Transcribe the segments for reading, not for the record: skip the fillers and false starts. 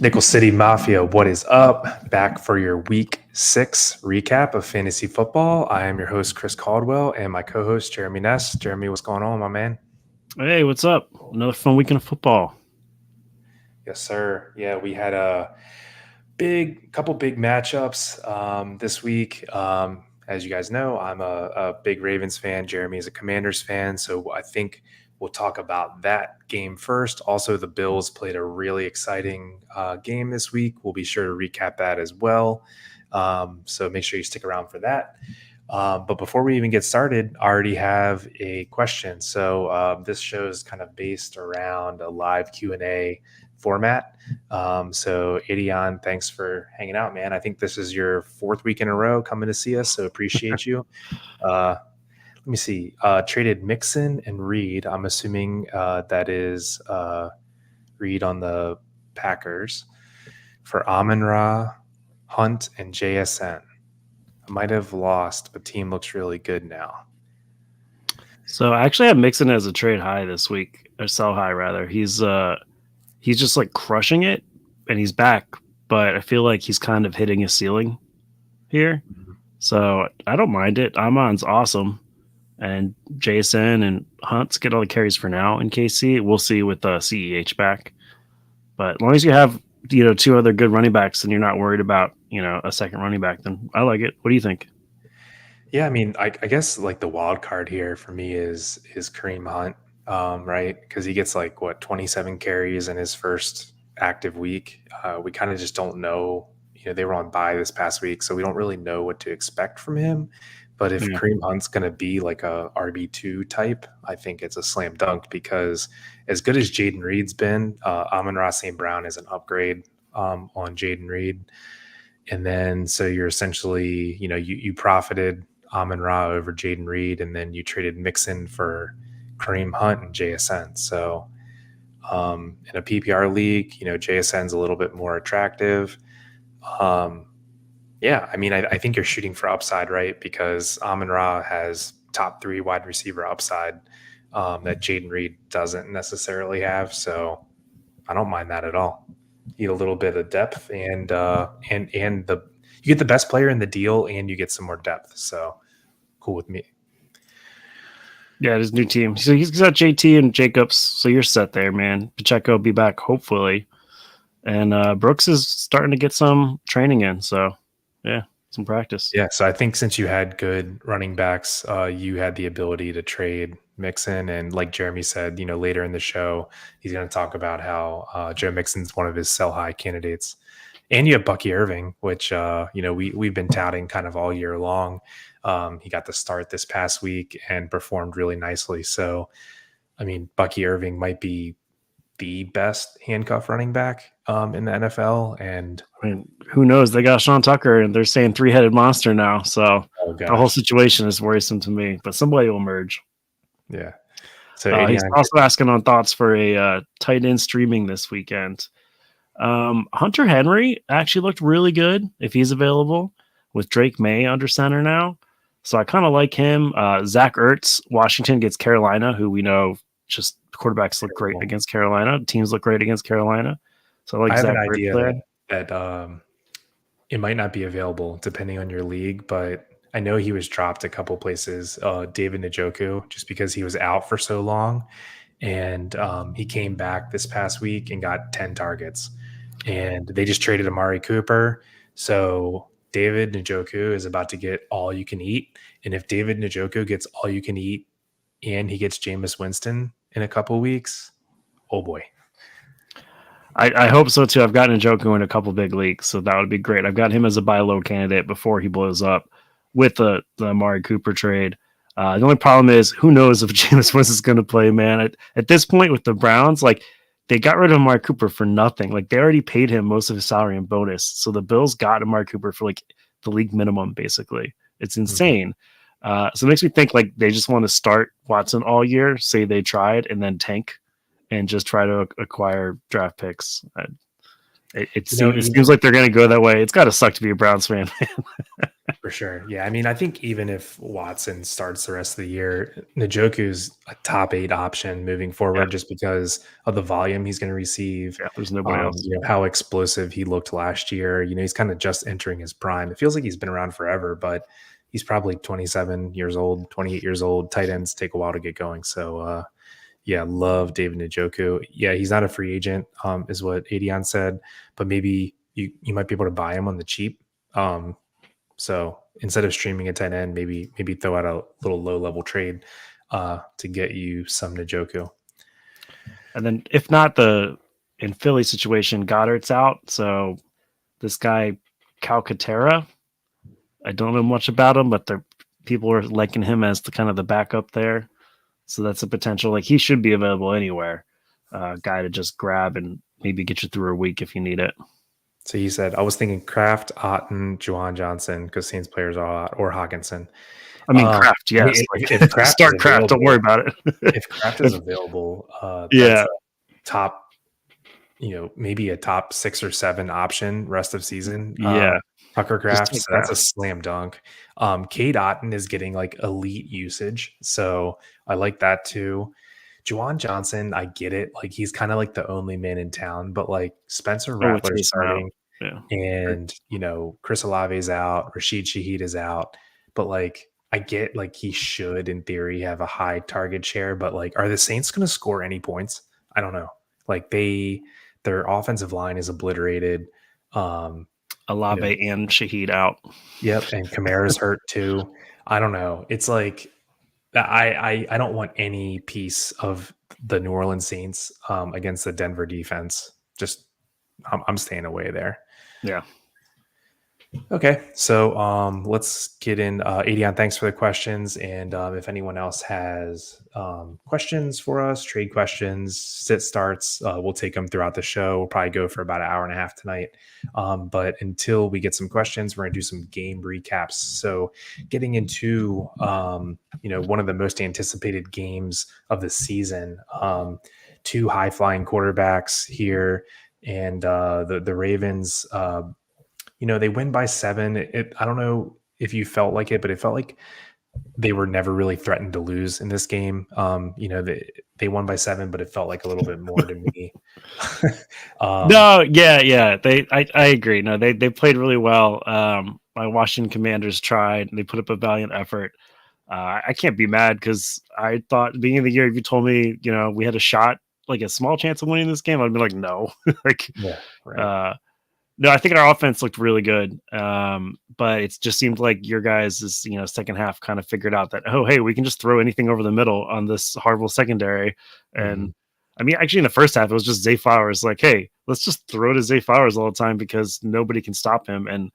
Nickel City Mafia, what is up? Back for your week 6 recap of fantasy football. I am your host, Chris Caldwell, and my co host, Jeremy Ness. Jeremy, what's going on, my man? Hey, what's up? Another fun weekend of football. Yes, sir. Yeah, we had a couple big matchups this week. As you guys know, I'm a big Ravens fan. Jeremy is a Commanders fan. So I think we'll talk about that game first. Also, the Bills played a really exciting game this week. We'll be sure to recap that as well. So make sure you stick around for that. But before we even get started, I already have a question. So this show is kind of based around a live Q&A format. So Adion, thanks for hanging out, man. I think this is your 4th week in a row coming to see us, so appreciate you. Let me see. Traded Mixon and Reed. I'm assuming that is Reed on the Packers for Amon-Ra, Hunt, and JSN. I might have lost, but team looks really good now. So I actually have Mixon as a trade high this week, or sell high rather. He's just like crushing it, and he's back. But I feel like he's kind of hitting his ceiling here. So I don't mind it. Amon's awesome, and Jason and Hunt's get all the carries for now in KC. We'll see with CEH back. But as long as you have 2 other good running backs, and you're not worried about a second running back, then I like it. What do you think? Yeah, I mean, I guess like the wild card here for me is Kareem Hunt, right? Because he gets 27 carries in his first active week. We kind of just don't know. They were on bye this past week, so we don't really know what to expect from him. But if Kareem Hunt's going to be like a RB2 type, I think it's a slam dunk because as good as Jaden Reed's been, Amon-Ra St. Brown is an upgrade on Jaden Reed. And then so you're essentially, you profited Amon-Ra over Jaden Reed, and then you traded Mixon for Kareem Hunt and JSN. So in a PPR league, JSN's a little bit more attractive. Yeah, I mean, I think you're shooting for upside, right? Because Amon-Ra has top 3 wide receiver upside that Jaden Reed doesn't necessarily have. So I don't mind that at all. You get a little bit of depth and you get the best player in the deal and you get some more depth. So cool with me. Yeah, his new team. So he's got JT and Jacobs. So you're set there, man. Pacheco will be back hopefully, and Brooks is starting to get some training in. So yeah, some practice. Yeah. So I think since you had good running backs, you had the ability to trade Mixon, and like Jeremy said, later in the show, he's going to talk about how Joe Mixon's one of his sell high candidates. And you have Bucky Irving, which we've been touting kind of all year long. He got the start this past week and performed really nicely. So, I mean, Bucky Irving might be the best handcuff running back in the NFL. And I mean, who knows? They got Sean Tucker, and they're saying 3-headed monster now. So the whole situation is worrisome to me. But somebody will emerge. Yeah. So he's also asking on thoughts for a tight end streaming this weekend. Hunter Henry actually looked really good if he's available with Drake May under center now. So I kind of like him. Zach Ertz, Washington gets Carolina, who we know just quarterbacks look great against Carolina. Teams look great against Carolina. So I have Zach an idea that it might not be available depending on your league, but I know he was dropped a couple places, David Njoku, just because he was out for so long. And he came back this past week and got 10 targets. And they just traded Amari Cooper. So David Njoku is about to get all you can eat. And if David Njoku gets all you can eat and he gets Jameis Winston in a couple weeks, oh boy. I hope so too. I've gotten Njoku in a couple big leagues, so that would be great. I've got him as a buy low candidate before he blows up with the Amari Cooper trade. The only problem is, who knows if Jameis Winston's going to play, man. At this point with the Browns, they got rid of Amari Cooper for nothing. They already paid him most of his salary and bonus. So the Bills got Amari Cooper for the league minimum, basically. It's insane. So it makes me think they just want to start Watson all year, say they tried, and then tank and just try to acquire draft picks. It seems like they're going to go that way. It's got to suck to be a Browns fan. For sure. Yeah. I mean, I think even if Watson starts the rest of the year, Njoku's a top 8 option moving Yeah, forward just because of the volume he's going to receive. yeah. There's nobody else. How explosive he looked last year. He's kind of just entering his prime. It feels like he's been around forever, but he's probably 27 years old, 28 years old. Tight ends take a while to get going. So, yeah, love David Njoku. Yeah, he's not a free agent, is what Adion said, but maybe you might be able to buy him on the cheap. So instead of streaming a tight end, maybe throw out a little low level trade to get you some Njoku. And then if not in Philly situation, Goddard's out. So this guy Calcaterra, I don't know much about him, but people are liking him as the kind of the backup there. So that's a potential. Like he should be available anywhere. Guy to just grab and maybe get you through a week if you need it. So he said, I was thinking Kraft, Otten, Juwan Johnson, because Saints players are out, or Hawkinson. I mean, Kraft, yes. If Kraft start Kraft, don't worry about it. If Kraft is available, yeah, that's a top, maybe a top 6 or 7 option rest of season. Yeah. Tucker Kraft, so that's a slam dunk. Cade Otten is getting like elite usage, so I like that too. Juwan Johnson, I get it. Like he's kind of like the only man in town, but like Spencer Rattler starting, and Chris Olave's out, Rashid Shaheed is out, but like I get like he should in theory have a high target share, but like are the Saints going to score any points? I don't know. Like their offensive line is obliterated. Olave and Shaheed out. Yep, and Kamara's hurt too. I don't know. It's like I don't want any piece of the New Orleans Saints against the Denver defense. Just I'm staying away there. Yeah. Okay, so let's get in. Adion, thanks for the questions. And if anyone else has questions for us, trade questions, sit starts, we'll take them throughout the show. We'll probably go for about an hour and a half tonight. But until we get some questions, we're going to do some game recaps. So getting into, one of the most anticipated games of the season, 2 high-flying quarterbacks here, and the Ravens they win by 7. I don't know if you felt like it, but it felt like they were never really threatened to lose in this game. They won by 7, but it felt like a little bit more to me. No, yeah. I agree. No, they played really well. My Washington Commanders tried. They put up a valiant effort. I can't be mad because I thought at the beginning of the year, if you told me, we had a shot, like a small chance of winning this game, I'd be like, no. Yeah, right. No, I think our offense looked really good, but it just seemed like your guys' second half kind of figured out that, oh, hey, we can just throw anything over the middle on this horrible secondary. And I mean, actually, in the first half, it was just Zay Flowers like, hey, let's just throw to Zay Flowers all the time because nobody can stop him. And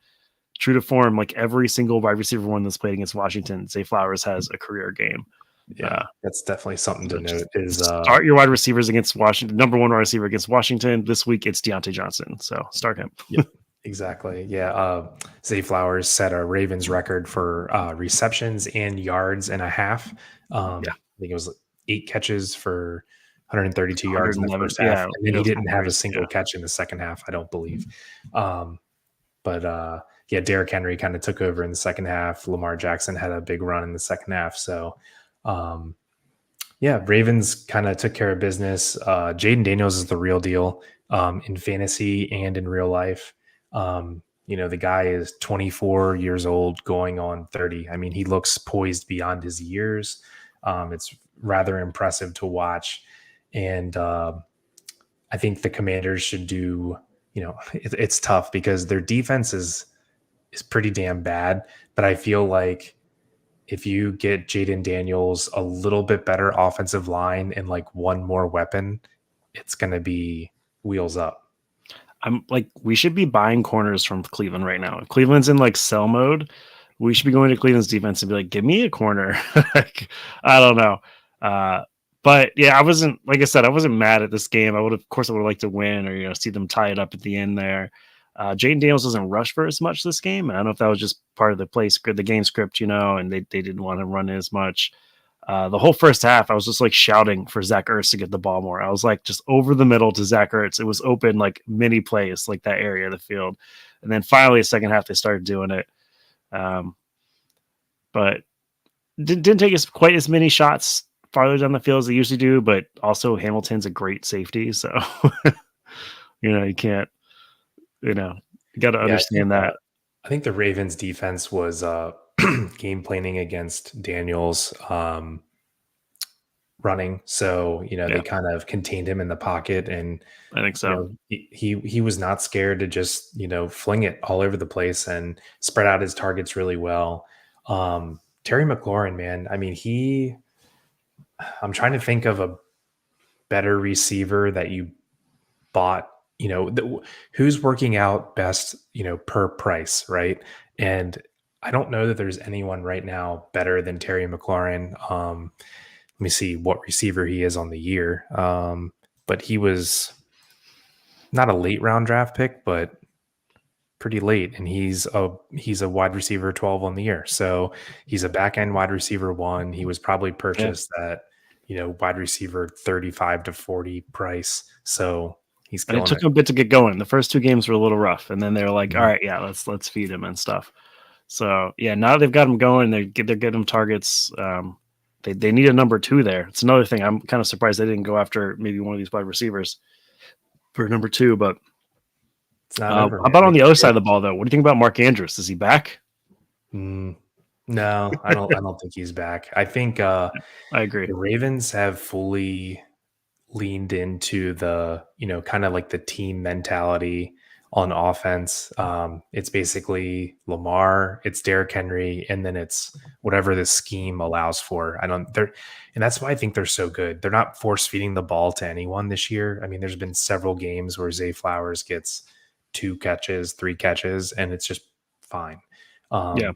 true to form, like every single wide receiver one that's played against Washington, Zay Flowers has a career game. Yeah, that's definitely something to note. Is start your wide receivers against Washington. Number 1 wide receiver against Washington this week. It's Deontay Johnson, so start him. Yeah, exactly. Yeah, Zay Flowers set a Ravens record for receptions and yards and a half. I think it was 8 catches for 132 yards in the first half, and then he didn't have a single catch in the second half, I don't believe. But Derrick Henry kind of took over in the second half. Lamar Jackson had a big run in the second half, so. Ravens kind of took care of business. Jaden Daniels is the real deal in fantasy and in real life. The guy is 24 years old going on 30. I mean, he looks poised beyond his years. It's rather impressive to watch. And I think the Commanders should do, it's tough because their defense is pretty damn bad, but I feel like if you get Jaden Daniels a little bit better offensive line and like one more weapon, it's going to be wheels up. I'm like, we should be buying corners from Cleveland right now. If Cleveland's in like sell mode, we should be going to Cleveland's defense and be like, give me a corner. I don't know. But yeah, I wasn't mad at this game. Of course I would have liked to win or, see them tie it up at the end there. Jaden Daniels doesn't rush for as much this game. I don't know if that was just part of the game script, and they didn't want to run as much. The whole first half, I was just like shouting for Zach Ertz to get the ball more. I was like just over the middle to Zach Ertz. It was open like mini plays, like that area of the field. And then finally, the second half, they started doing it. Um, but didn't take quite as many shots farther down the field as they usually do. But also, Hamilton's a great safety, so you can't, you got to Yeah, understand that. I think the Ravens defense was game planning against Daniels running. So, they Yeah, kind of contained him in the pocket, and I think so. he was not scared to just, fling it all over the place and spread out his targets really well. Terry McLaurin, man, I mean, I'm trying to think of a better receiver that you bought, who's working out best, per price, right? And I don't know that there's anyone right now better than Terry McLaurin. Let me see what receiver he is on the year. But he was not a late round draft pick, but pretty late, and he's a wide receiver 12 on the year. So he's a back end wide receiver one. He was probably Yeah, purchased at wide receiver 35 to 40 price. So he's and it killing took it. them a bit to get going. The first two games were a little rough, and then they're like, "All Mhm. right, yeah, let's feed him and stuff." So yeah, now that they've got him going, they're getting him targets. They need a number two there. It's another thing. I'm kind of surprised they didn't go after maybe one of these wide receivers for number two. But It's not how over, man. about on They the can other do side it. of the ball though? What do you think about Mark Andrews? Is he back? No, I don't think he's back. I think I agree. the Ravens have fully leaned into the, kind of like the team mentality on offense. It's basically Lamar, it's Derrick Henry, and then it's whatever the scheme allows for. And that's why I think they're so good. They're not force feeding the ball to anyone this year. I mean, there's been several games where Zay Flowers gets 2 catches, 3 catches, and it's just fine. Yeah,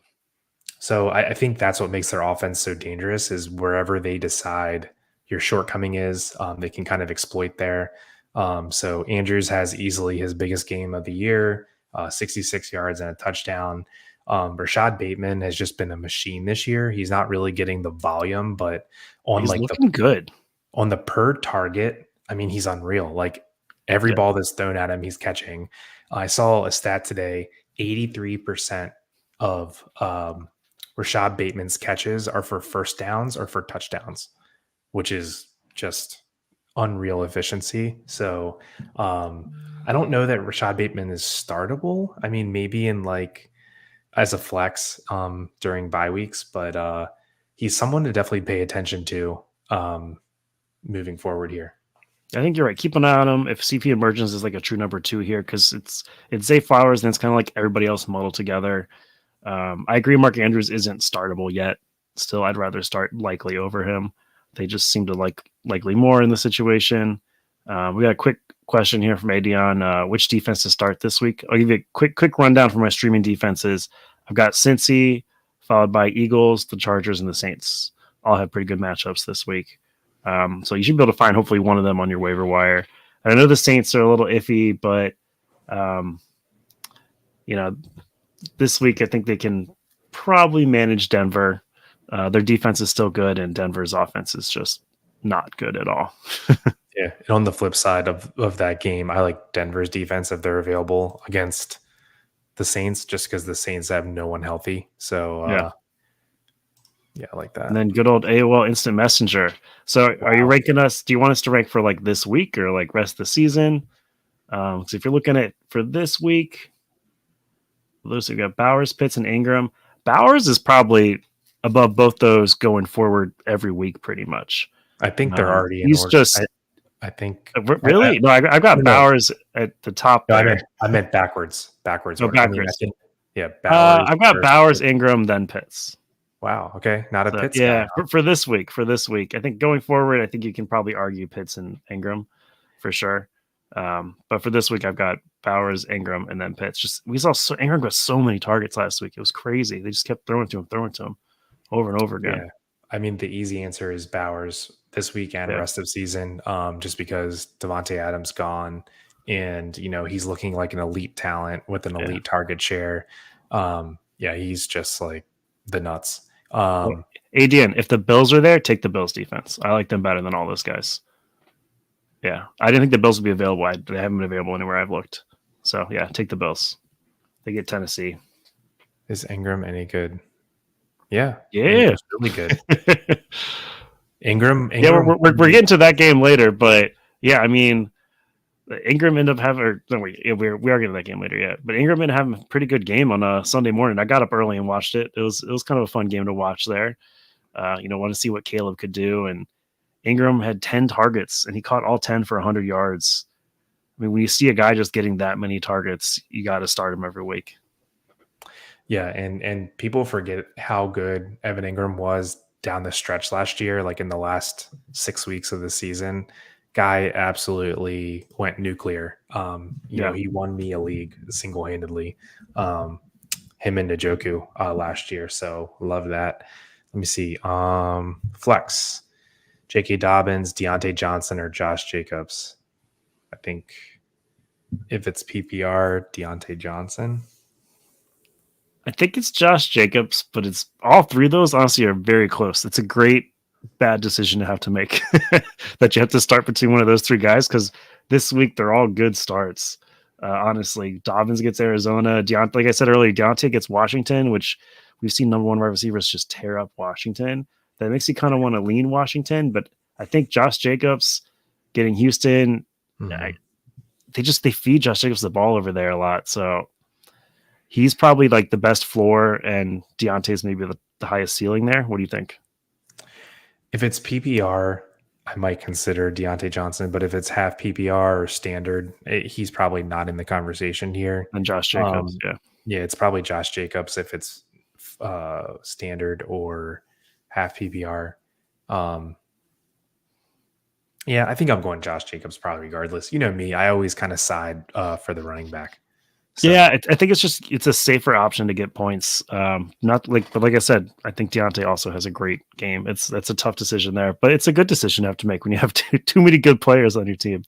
So I think that's what makes their offense so dangerous is wherever they decide your shortcoming is, they can kind of exploit there. So Andrews has easily his biggest game of the year, 66 yards and a touchdown. Rashad Bateman has just been a machine this year. He's not really getting the volume, but on he's like the looking good. on the per target, I mean, he's unreal. Like every Yeah, ball that's thrown at him, he's catching. I saw a stat today: 83% of Rashad Bateman's catches are for first downs or for touchdowns, which is just unreal efficiency. So I don't know that Rashad Bateman is startable. I mean, maybe in like as a flex during bye weeks, but he's someone to definitely pay attention to moving forward here. I think you're right. Keep an eye on him. If CP emerges is like a true number two here, because it's Zay Flowers and it's kind of like everybody else muddled together. I agree. Mark Andrews isn't startable yet. Still, I'd rather start Likely over him. They just seem to like Likely more in the situation. We got a quick question here from Adion. Which defense to start this week? I'll give you a quick rundown for my streaming defenses. I've got Cincy, followed by Eagles, the Chargers, and the Saints. All have pretty good matchups this week. So you should be able to find hopefully one of them on your waiver wire. And I know the Saints are a little iffy, but um, you know this week I think they can probably manage Denver. Their defense is still good, and Denver's offense is just not good at all. Yeah. And on the flip side of that game, I like Denver's defense if they're available against the Saints, just because the Saints have no one healthy. So Yeah. yeah, I like And that. then good old AOL Instant Messenger. So are you Wow. ranking us? Do you want us to rank for like this week or like rest of the season? So if you're looking at for this week, those we got Bowers, Pitts, and Ingram. Bowers is probably above both those going forward every week, pretty much. I think they're already in He's order. just I think really no. I've got no, no, Bowers at the top no, there. I meant backwards No order. I mean, I backwards. think yeah, Bowers I've got first. Bowers, Ingram, then Pitts. Wow. Okay, not a So Pitts guy. yeah, for this week, I think going forward, I think you can probably argue Pitts and Ingram for sure. But for this week, I've got Bowers, Ingram, and then Pitts. Just we saw Ingram got so many targets last week; it was crazy. They just kept throwing to him over and over again. Yeah. I mean, the easy answer is Bowers this week and Yeah, rest of season, just because Devontae Adams gone, and he's looking like an elite talent with an yeah. elite target share. Yeah, he's just like the nuts. Well, ADN, if the Bills are there, take the Bills defense. I like them better than all those guys. Yeah, I didn't think the Bills would be available. They haven't been available anywhere I've looked. So yeah, take the Bills. They get Tennessee. Is Ingram any good? Yeah, Yeah. it's really good. Ingram. Yeah, we're getting to that game later, but yeah, I mean, Ingram ended up having. Or, no, we are getting to that game later, yeah. But Ingram ended up having a pretty good game on a Sunday morning. I got up early and watched it. It was kind of a fun game to watch there. Want to see what Caleb could do, and Ingram had 10 targets and he caught all 10 for 100 yards. I mean, when you see a guy just getting that many targets, you got to start him every week. Yeah, and people forget how good Evan Ingram was down the stretch last year, like in the last 6 weeks of the season. Guy absolutely went nuclear. He won me a league single-handedly. Him and Njoku last year, so love that. Let me see. Flex, J.K. Dobbins, Deontay Johnson, or Josh Jacobs. I think if it's PPR, Deontay Johnson. I think it's Josh Jacobs, but it's all three of those honestly are very close. It's a great bad decision to have to make that you have to start between one of those three guys because this week they're all good starts. Honestly, Dobbins gets Arizona. Like I said earlier, Deontay gets Washington, which we've seen number one wide receivers just tear up Washington. That makes you kind of want to lean Washington, but I think Josh Jacobs getting Houston, they feed Josh Jacobs the ball over there a lot. So he's probably like the best floor, and Deontay's maybe the highest ceiling there. What do you think? If it's PPR, I might consider Deontay Johnson, but if it's half PPR or standard, he's probably not in the conversation here. And Josh Jacobs, yeah, it's probably Josh Jacobs if it's standard or half PPR. Yeah, I think I'm going Josh Jacobs probably regardless. You know me, I always kind of side for the running back. So. Yeah, I think it's a safer option to get points. But like I said, I think Deontay also has a great game. That's a tough decision there, but it's a good decision to have to make when you have too many good players on your team.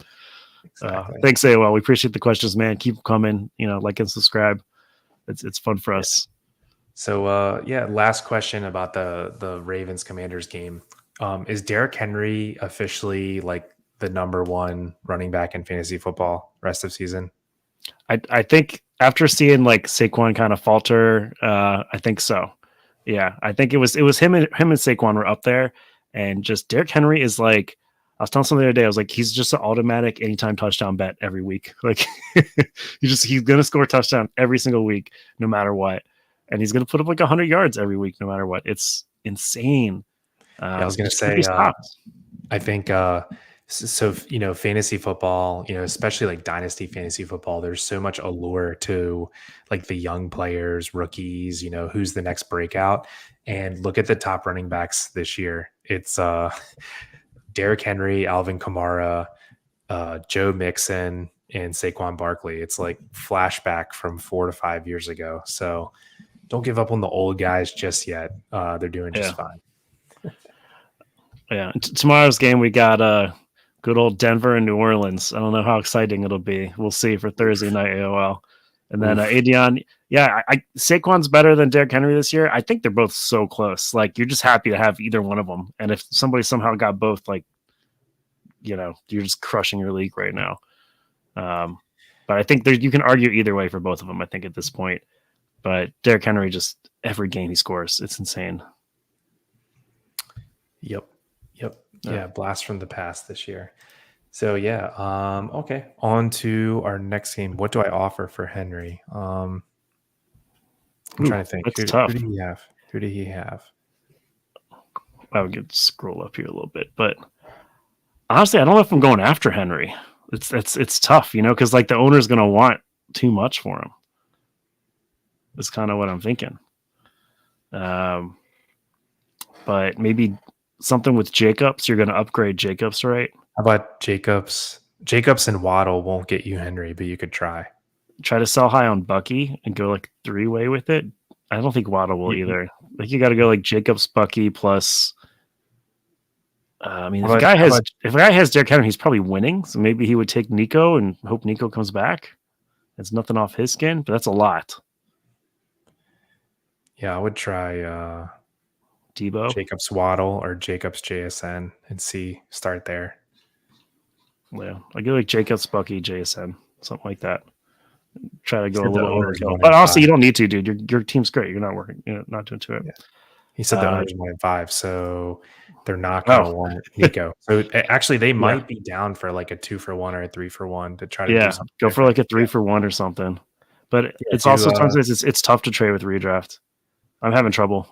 Exactly. Thanks, AOL. We appreciate the questions, man. Keep coming. Like and subscribe. It's fun for us. So last question about the Ravens Commanders game. Is Derrick Henry officially like the number one running back in fantasy football rest of season? I think after seeing like Saquon kind of falter, I think so. Yeah, I think it was him and Saquon were up there, and just Derrick Henry is like, I was telling someone the other day, I was like, he's just an automatic anytime touchdown bet every week. Like he's gonna score a touchdown every single week, no matter what, and he's gonna put up like 100 yards every week, no matter what. It's insane. I was gonna say, I think. So, fantasy football, especially like dynasty fantasy football, there's so much allure to like the young players, rookies, who's the next breakout. And look at the top running backs this year. It's Derrick Henry, Alvin Kamara, Joe Mixon, and Saquon Barkley. It's like flashback from 4 to 5 years ago. So don't give up on the old guys just yet. They're doing just fine. Yeah. Tomorrow's game, we got good old Denver and New Orleans. I don't know how exciting it'll be. We'll see for Thursday night AOL. And then Adion, Saquon's better than Derrick Henry this year. I think they're both so close. Like you're just happy to have either one of them. And if somebody somehow got both, like, you're just crushing your league right now. But I think you can argue either way for both of them, I think, at this point. But Derrick Henry, just every game he scores, it's insane. Yep. Yeah, blast from the past this year. So okay. On to our next game. What do I offer for Henry? I'm trying to think. That's tough. Who did he have? I would scroll up here a little bit, but honestly, I don't know if I'm going after Henry. It's tough, because like the owner's going to want too much for him. That's kind of what I'm thinking. But maybe something with Jacobs. You're going to upgrade Jacobs, right? How about Jacobs? Jacobs and Waddle won't get you Henry, but you could try. Try to sell high on Bucky and go like 3-way with it. I don't think Waddle will either. Like you got to go like Jacobs, Bucky plus. If a guy has Derrick Henry, he's probably winning. So maybe he would take Nico and hope Nico comes back. It's nothing off his skin, but that's a lot. Yeah, I would try Debo. Jacobs Waddle or Jacobs JSN and start there. Yeah, I get like Jacobs, Bucky, JSN, something like that. Try to He go a said the little owners overkill, wanted but honestly, you five. don't need to, dude. Your team's great. You're not working, not doing to it. Yeah. He said the owners wanted five, so they're not going to Oh, want Nico. So actually, they yeah, might be down for like a 2-for-1 or a 3-for-1 to try to do yeah. something Go for like different. a 3-for-1 or something. But Yeah, it's also sometimes it's tough to trade with redraft. I'm having trouble.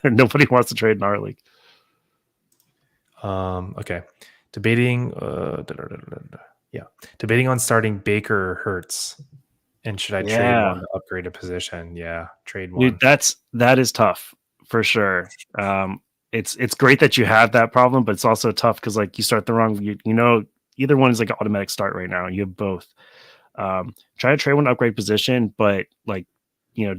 Nobody wants to trade in our league. Okay. Debating debating on starting Baker or Hurts. And should I trade Yeah, one to upgrade a position? Yeah, trade dude, one. that is tough for sure. It's great that you have that problem, but it's also tough because like you start the wrong. Either one is like an automatic start right now. You have both. Try to trade one to upgrade position, but like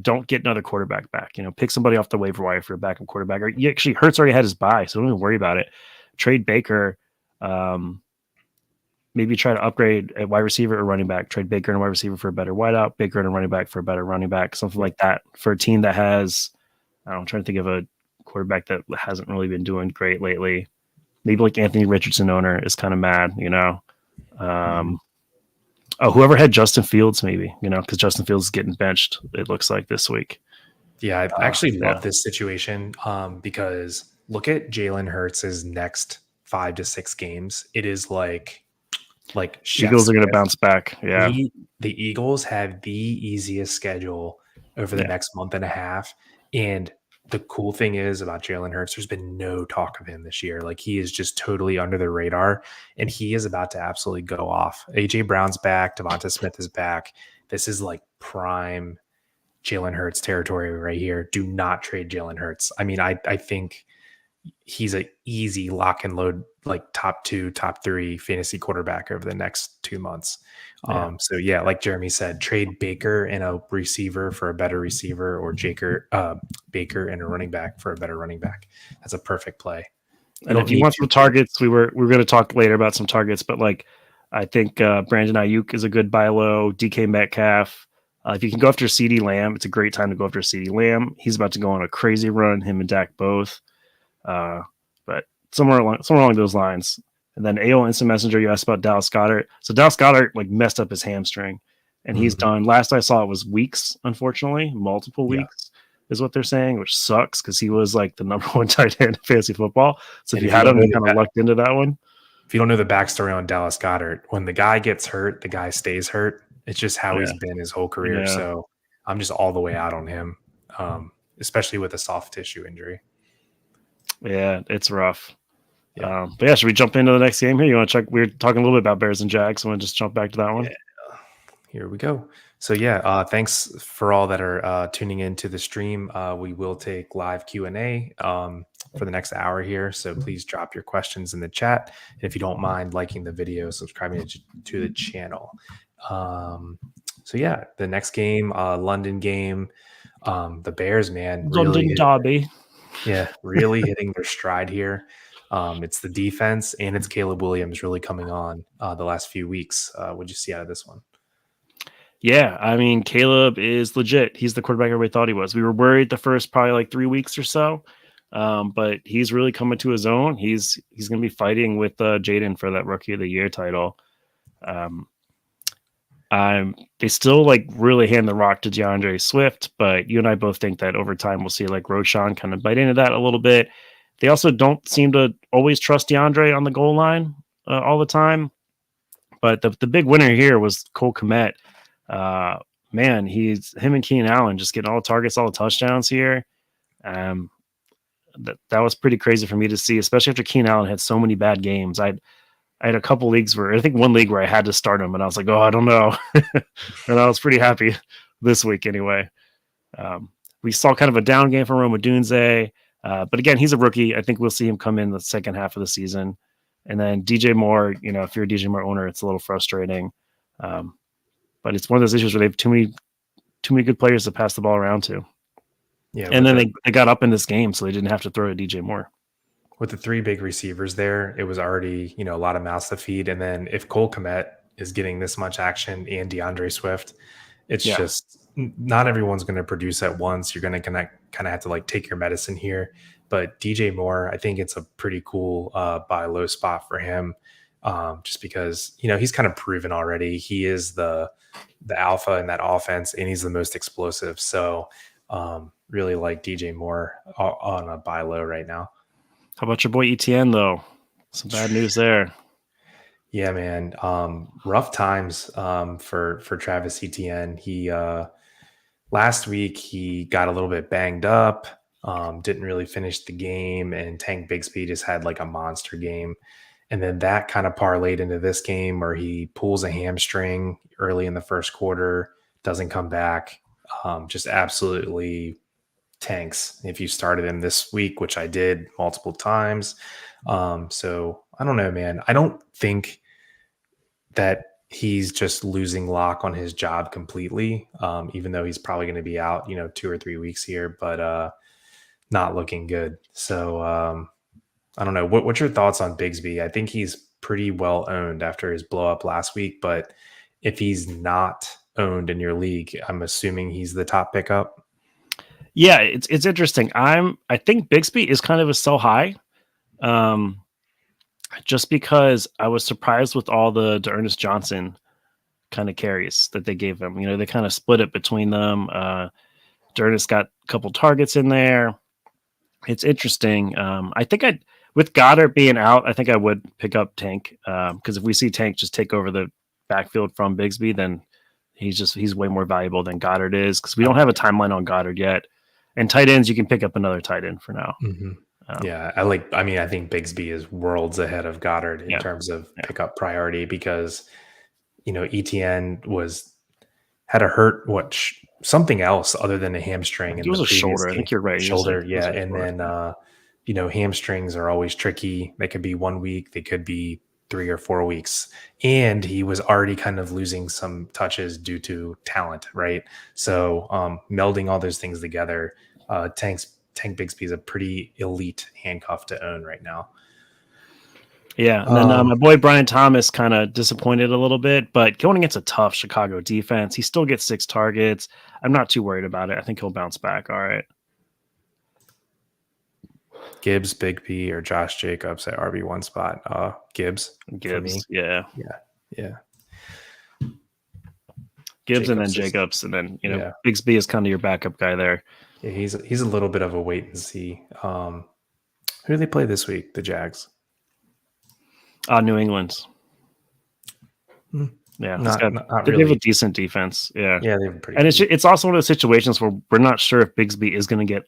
don't get another quarterback back. Pick somebody off the waiver wire for a backup quarterback. Or you actually Hurts already had his bye, so don't even worry about it. Trade Baker. Maybe try to upgrade a wide receiver or running back. Trade Baker and a wide receiver for a better wideout. Baker and a running back for a better running back. Something like that for a team that has. I'm trying to think of a quarterback that hasn't really been doing great lately. Maybe like Anthony Richardson owner is kind of mad. Whoever had Justin Fields, maybe, because Justin Fields is getting benched, it looks like this week. Yeah, I actually love Yeah. this situation because look at Jalen Hurts' next 5 to 6 games. It is like Eagles are going to kiss. bounce back. Yeah. The Eagles have the easiest schedule over the next month and a half. And the cool thing is about Jalen Hurts, there's been no talk of him this year. Like he is just totally under the radar and he is about to absolutely go off. AJ Brown's back. Devonta Smith is back. This is like prime Jalen Hurts territory right here. Do not trade Jalen Hurts. I mean, I think he's an easy lock and load, like top 2, top 3 fantasy quarterback over the next 2 months. Yeah. So yeah, like Jeremy said, trade Baker and a receiver for a better receiver, or Baker and a running back for a better running back. That's a perfect play. And if you want some targets, we're going to talk later about some targets, but like I think Brandon Ayuk is a good buy low. DK Metcalf. If you can go after CeeDee Lamb, it's a great time to go after CeeDee Lamb. He's about to go on a crazy run. Him and Dak both. But somewhere along those lines. And then AO Instant Messenger, you asked about Dallas Goedert. So Dallas Goedert like messed up his hamstring, and he's done. Last I saw, it was weeks. Unfortunately, multiple weeks is what they're saying, which sucks because he was like the number 1 tight end in fantasy football. So if you had him, you kind of lucked into that one. If you don't know the backstory on Dallas Goedert, when the guy gets hurt, the guy stays hurt. It's just how he's been his whole career. Yeah. So I'm just all the way out on him, especially with a soft tissue injury. Yeah, it's rough. But yeah, should we jump into the next game here? You want to check? We were talking a little bit about Bears and Jags. So want to just jump back to that one? Yeah. Here we go. So yeah, thanks for all that are tuning into the stream. We will take live Q&A for the next hour here. So please drop your questions in the chat. And if you don't mind liking the video, subscribing to the channel. So yeah, the next game, London game, the Bears, man, London Derby. Really hitting their stride here. It's the defense and it's Caleb Williams really coming on the last few weeks. What'd you see out of this one? Yeah, I mean, Caleb is legit. He's the quarterback everybody thought he was. We were worried the first probably like 3 weeks or so, but he's really coming to his own. He's going to be fighting with Jaden for that Rookie of the Year title. They still like really hand the rock to DeAndre Swift, but you and I both think that over time we'll see like Roshan kind of bite into that a little bit. They also don't seem to always trust DeAndre on the goal line all the time. But the big winner here was Cole Kmet. Man, him and Keenan Allen just getting all the targets, all the touchdowns here. That was pretty crazy for me to see, especially after Keenan Allen had so many bad games. I had a couple leagues I think one league where I had to start him, and I was like, oh, I don't know. And I was pretty happy this week anyway. We saw kind of a down game from Rome Odunze, but again, he's a rookie. I think we'll see him come in the second half of the season. And then DJ Moore, if you're a DJ Moore owner, it's a little frustrating. But it's one of those issues where they have too many good players to pass the ball around to. Yeah, and then they got up in this game, so they didn't have to throw to DJ Moore. With the 3 big receivers there, it was already, a lot of mouths to feed. And then if Cole Kmet is getting this much action and DeAndre Swift, it's just not everyone's going to produce at once. You're going to kind of have to like take your medicine here. But DJ Moore, I think it's a pretty cool buy low spot for him, just because he's kind of proven already he is the alpha in that offense, and he's the most explosive. So really like DJ Moore on a buy low right now. How about your boy ETN though? Some bad news there. Yeah, man. Rough times for Travis Etienne. He last week he got a little bit banged up, didn't really finish the game, and Tank Bigsby just had like a monster game. And then that kind of parlayed into this game where he pulls a hamstring early in the first quarter, doesn't come back, just absolutely tanks if you started him this week, which I did multiple times. So I don't know, man. I don't think that he's just losing lock on his job completely, even though he's probably going to be out, 2 or 3 weeks here, but not looking good. So I don't know. What's your thoughts on Bigsby? I think he's pretty well owned after his blow up last week, but if he's not owned in your league, I'm assuming he's the top pickup. Yeah, it's interesting. I think Bigsby is kind of a sell high. Just because I was surprised with all the Ernest Johnson kind of carries that they gave him. They kind of split it between them. Ernest got a couple targets in there. It's interesting. I think with Goddard being out, I think I would pick up Tank, because if we see Tank just take over the backfield from Bigsby, then he's way more valuable than Goddard is, because we don't have a timeline on Goddard yet. And tight ends, you can pick up another tight end for now. Mm-hmm. Yeah, I think Bigsby is worlds ahead of Goddard in terms of pickup priority, because ETN had a hurt something else other than a hamstring. It was a shoulder. I think you're right. Shoulder, yeah. And then hamstrings are always tricky. They could be 1 week, they could be 3 or 4 weeks, and he was already kind of losing some touches due to talent, right? So melding all those things together, Tank Bigsby is a pretty elite handcuff to own right now. Yeah, and then my boy Brian Thomas kind of disappointed a little bit, but going against a tough Chicago defense, he still gets 6 targets. I'm not too worried about it. I think he'll bounce back. All right. Gibbs, Bigsby, or Josh Jacobs at RB1 spot. Gibbs for me. Yeah. Gibbs and then Jacobs, and then Bigsby is kind of your backup guy there. Yeah, he's a little bit of a wait and see. Who do they play this week? The Jags. New England. Yeah, not they really. have a decent defense. Yeah, they have a pretty. And it's also one of those situations where we're not sure if Bigsby is going to get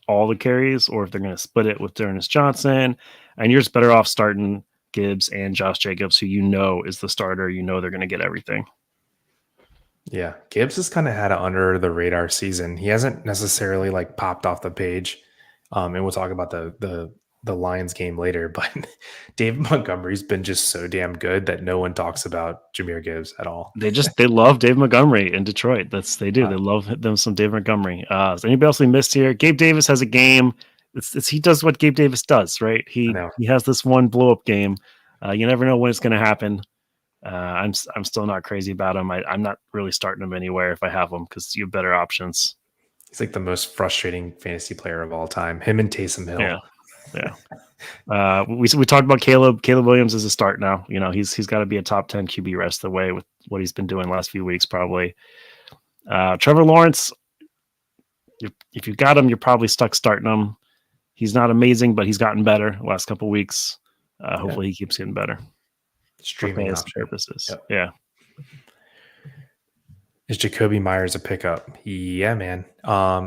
all the carries or if they're going to split it with Ernest Johnson. And you're just better off starting Gibbs and Josh Jacobs, who is the starter. They're going to get everything. Yeah, Gibbs has kind of had an under the radar season. He hasn't necessarily like popped off the page, and we'll talk about the Lions game later. But David Montgomery's been just so damn good that no one talks about Jahmyr Gibbs at all. They love Dave Montgomery in Detroit. They do. They love them some Dave Montgomery. Is there anybody else we missed here? Gabe Davis has a game. He does what Gabe Davis does, right? He has this one blow up game. You never know when it's going to happen. I'm still not crazy about him. I'm not really starting him anywhere if I have him, because you have better options. He's like the most frustrating fantasy player of all time. Him and Taysom Hill. Yeah. We talked about Caleb. Caleb Williams is a start now. He's got to be a top 10 QB rest of the way with what he's been doing the last few weeks, probably. Trevor Lawrence, if you've got him, you're probably stuck starting him. He's not amazing, but he's gotten better the last couple of weeks. Hopefully he keeps getting better. Streaming purposes. Yep. Yeah. Is Jacoby Myers a pickup? Yeah, man.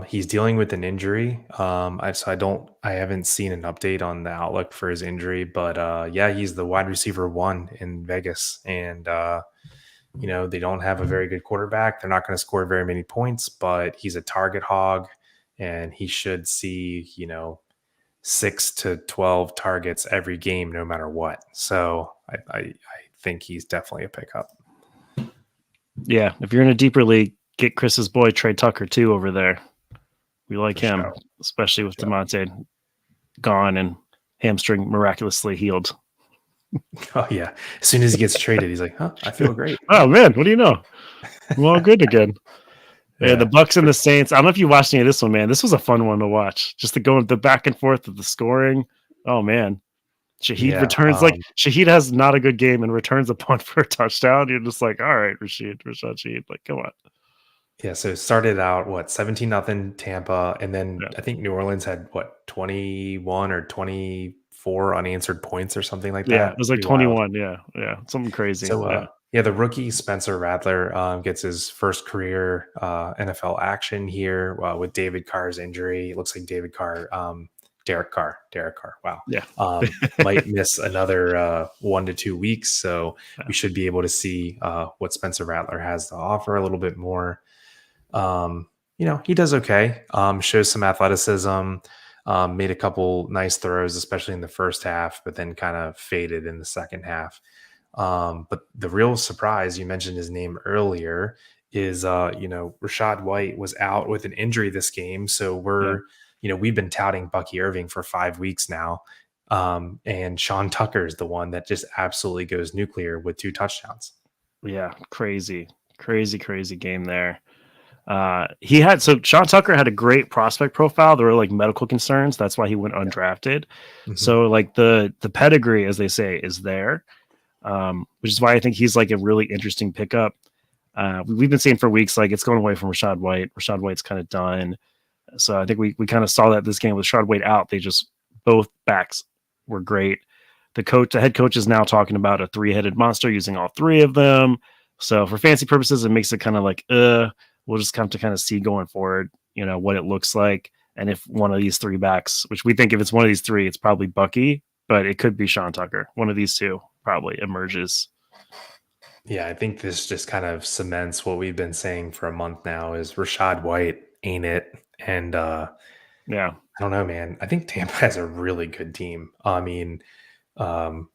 He's dealing with an injury. I haven't seen an update on the outlook for his injury, but he's the wide receiver 1 in Vegas, and they don't have a very good quarterback. They're not going to score very many points, but he's a target hog, and he should see 6 to 12 targets every game, no matter what. So I think he's definitely a pickup. Yeah, if you're in a deeper league, get Chris's boy Trey Tucker too over there. We like him, especially with DeMonte gone and hamstring miraculously healed. Oh yeah, as soon as he gets traded, he's like, "Huh, I feel great." Oh man, what do you know? I'm all good again. Yeah, the Yeah. Bucks and the Saints. I don't know if you watched any of this one, man. This was a fun one to watch. Just the back and forth of the scoring. Oh man. Shaheed Yeah. returns like Shaheed has not a good game and returns a punt for a touchdown. You're just like, all right, Rashad Shaheed, like, come on. Yeah, so it started out what 17-0 Tampa, and then Yeah. I think New Orleans had what 21 or 24 unanswered points or something like Yeah, it that. was like Pretty wild. 21. Yeah, yeah, something crazy. So Yeah, yeah, the rookie Spencer Rattler gets his first career NFL action here with David Carr's injury. It looks like Derek Carr. Wow, yeah, might miss another 1 to 2 weeks. So yeah, we should be able to see what Spencer Rattler has to offer a little bit more. He does okay. Shows some athleticism. Made a couple nice throws, especially in the first half, but then kind of faded in the second half. But the real surprise, you mentioned his name earlier, is Rashad White was out with an injury this game. So yeah, we've been touting Bucky Irving for 5 weeks now. And Sean Tucker is the one that just absolutely goes nuclear with 2 touchdowns. yeah. Crazy, crazy, crazy game there. He had so Sean Tucker had a great prospect profile. There were like medical concerns. That's why he went Yeah. undrafted. Mm-hmm. So like the pedigree, as they say, is there. Which is why I think he's like a really interesting pickup. We've been seeing for weeks like it's going away from Rashad White. Rashad White's kind of done. So I think we kind of saw that this game with Rashad White out. They just both backs were great. The head coach is now talking about a 3-headed monster using all three of them. So for fancy purposes, it makes it kind of like, we'll just come to kind of see going forward, what it looks like. And if one of these three backs, which we think if it's one of these three, it's probably Bucky, but it could be Sean Tucker. One of these two probably emerges. Yeah, I think this just kind of cements what we've been saying for a month now is Rashad White ain't it. And Yeah. I don't know, man. I think Tampa has a really good team. I mean, um,